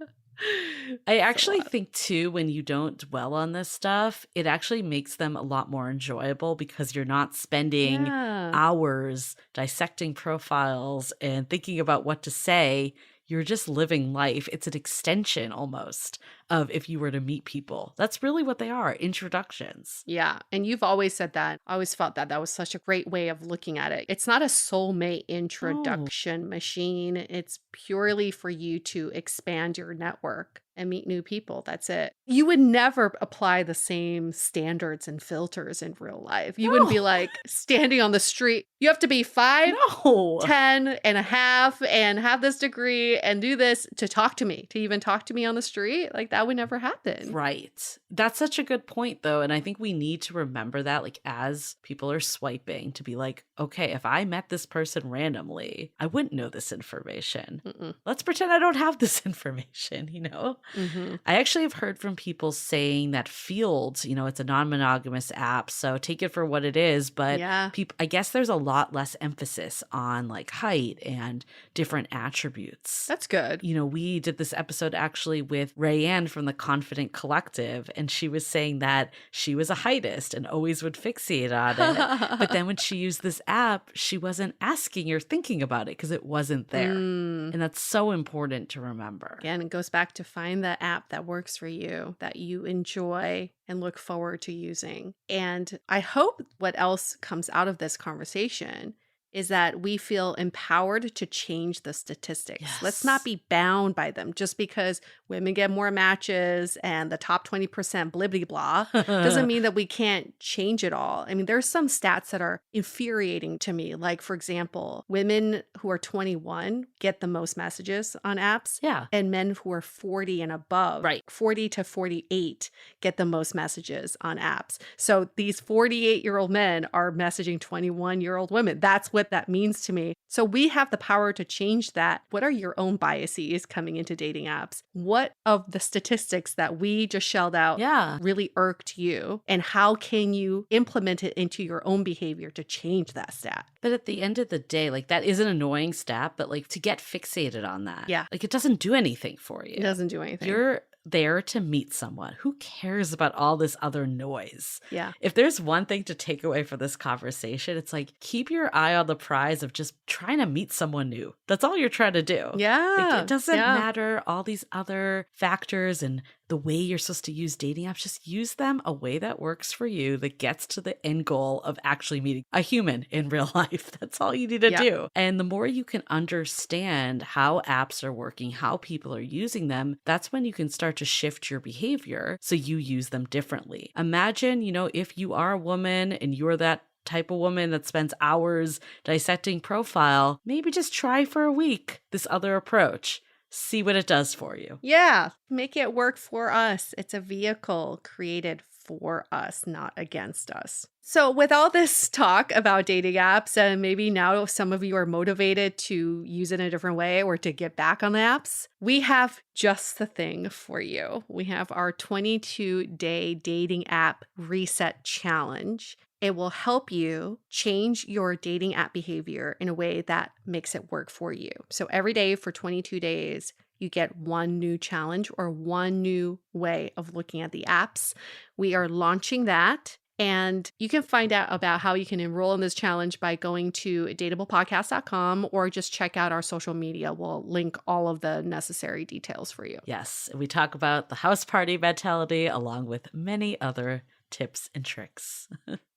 Speaker 1: I actually think too, when you don't dwell on this stuff, it actually makes them a lot more enjoyable because you're not spending hours dissecting profiles and thinking about what to say. You're just living life. It's an extension almost of if you were to meet people. That's really what they are, introductions.
Speaker 3: Yeah. And you've always said that. I always felt that was such a great way of looking at it. It's not a soulmate introduction machine. It's purely for you to expand your network and meet new people. That's it. You would never apply the same standards and filters in real life. You wouldn't be like standing on the street. You have to be 5'10" and a half and have this degree and do this to talk to me, to even talk to me on the street. Like that would never happen.
Speaker 1: Right. That's such a good point though. And I think we need to remember that like as people are swiping to be like, okay, if I met this person randomly, I wouldn't know this information. Let's pretend I don't have this information, you know? I actually have heard from people saying that Fields, you know, it's a non-monogamous app, so take it for what it is. But I guess there's a lot less emphasis on like height and different attributes.
Speaker 3: That's good.
Speaker 1: You know, we did this episode actually with Rayanne from the Confident Collective, and she was saying that she was a heightist and always would fixate on it. But then when she used this app, she wasn't asking or thinking about it because it wasn't there. And that's so important to remember.
Speaker 3: Again, it goes back to find the app that works for you, that you enjoy and look forward to using. And I hope what else comes out of this conversation is that we feel empowered to change the statistics. Let's not be bound by them just because women get more matches and the top 20% blibbity blah doesn't mean that we can't change it all. I mean, there's some stats that are infuriating to me. Like, for example, women who are 21 get the most messages on apps. And men who are 40 and above, 40 to 48, get the most messages on apps. So these 48-year-old men are messaging 21-year-old women. That's what that means to me. So we have the power to change that. What are your own biases coming into dating apps? What of the statistics that we just shelled out really irked you? And how can you implement it into your own behavior to change that stat?
Speaker 1: But at the end of the day, like that is an annoying stat, but like to get fixated on that, like it doesn't do anything for you.
Speaker 3: It doesn't do anything.
Speaker 1: You're there to meet someone. Who cares about all this other noise?
Speaker 3: Yeah.
Speaker 1: If there's one thing to take away from this conversation, it's like keep your eye on the prize of just trying to meet someone new. That's all you're trying to do. Like, it doesn't matter all these other factors and the way you're supposed to use dating apps. Just use them a way that works for you, that gets to the end goal of actually meeting a human in real life. That's all you need to do. And the more you can understand how apps are working, how people are using them, that's when you can start to shift your behavior so you use them differently. Imagine, you know, if you are a woman and you're that type of woman that spends hours dissecting profile, maybe just try for a week this other approach. See what it does for you.
Speaker 3: Yeah, make it work for us. It's a vehicle created for us, not against us. So with all this talk about dating apps, and maybe now some of you are motivated to use it in a different way or to get back on the apps, we have just the thing for you. We have our 22-day dating app reset challenge. It will help you change your dating app behavior in a way that makes it work for you. So every day for 22 days, you get one new challenge or one new way of looking at the apps. We are launching that. And you can find out about how you can enroll in this challenge by going to dateablepodcast.com or just check out our social media. We'll link all of the necessary details for you.
Speaker 1: Yes, we talk about the house party mentality along with many other tips and tricks.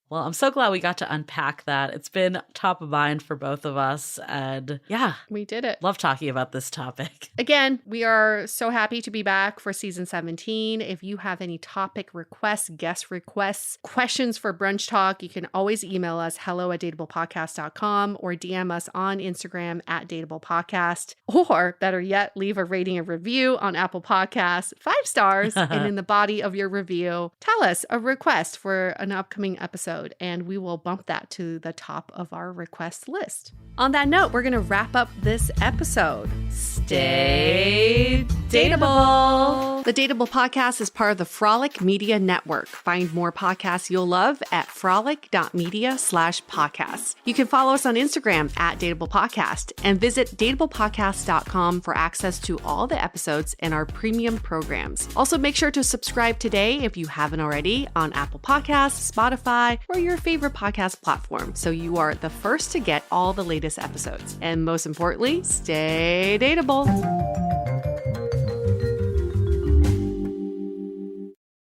Speaker 1: Well, I'm so glad we got to unpack that. It's been top of mind for both of us. And yeah,
Speaker 3: we did it.
Speaker 1: Love talking about this topic.
Speaker 3: Again, we are so happy to be back for season 17. If you have any topic requests, guest requests, questions for Brunch Talk, you can always email us hello@dateablepodcast.com or DM us on Instagram @dateablepodcast. Or better yet, leave a rating and review on Apple Podcasts, 5 stars. And in the body of your review, tell us a request for an upcoming episode, and we will bump that to the top of our request list. On that note, we're going to wrap up this episode.
Speaker 1: Stay dateable.
Speaker 3: The Dateable Podcast is part of the Frolic Media Network. Find more podcasts you'll love at frolic.media/podcasts. You can follow us on Instagram @dateablepodcast and visit dateablepodcast.com for access to all the episodes and our premium programs. Also, make sure to subscribe today if you haven't already on Apple Podcasts, Spotify, or your favorite podcast platform, so you are the first to get all the latest episodes. And most importantly, stay dateable.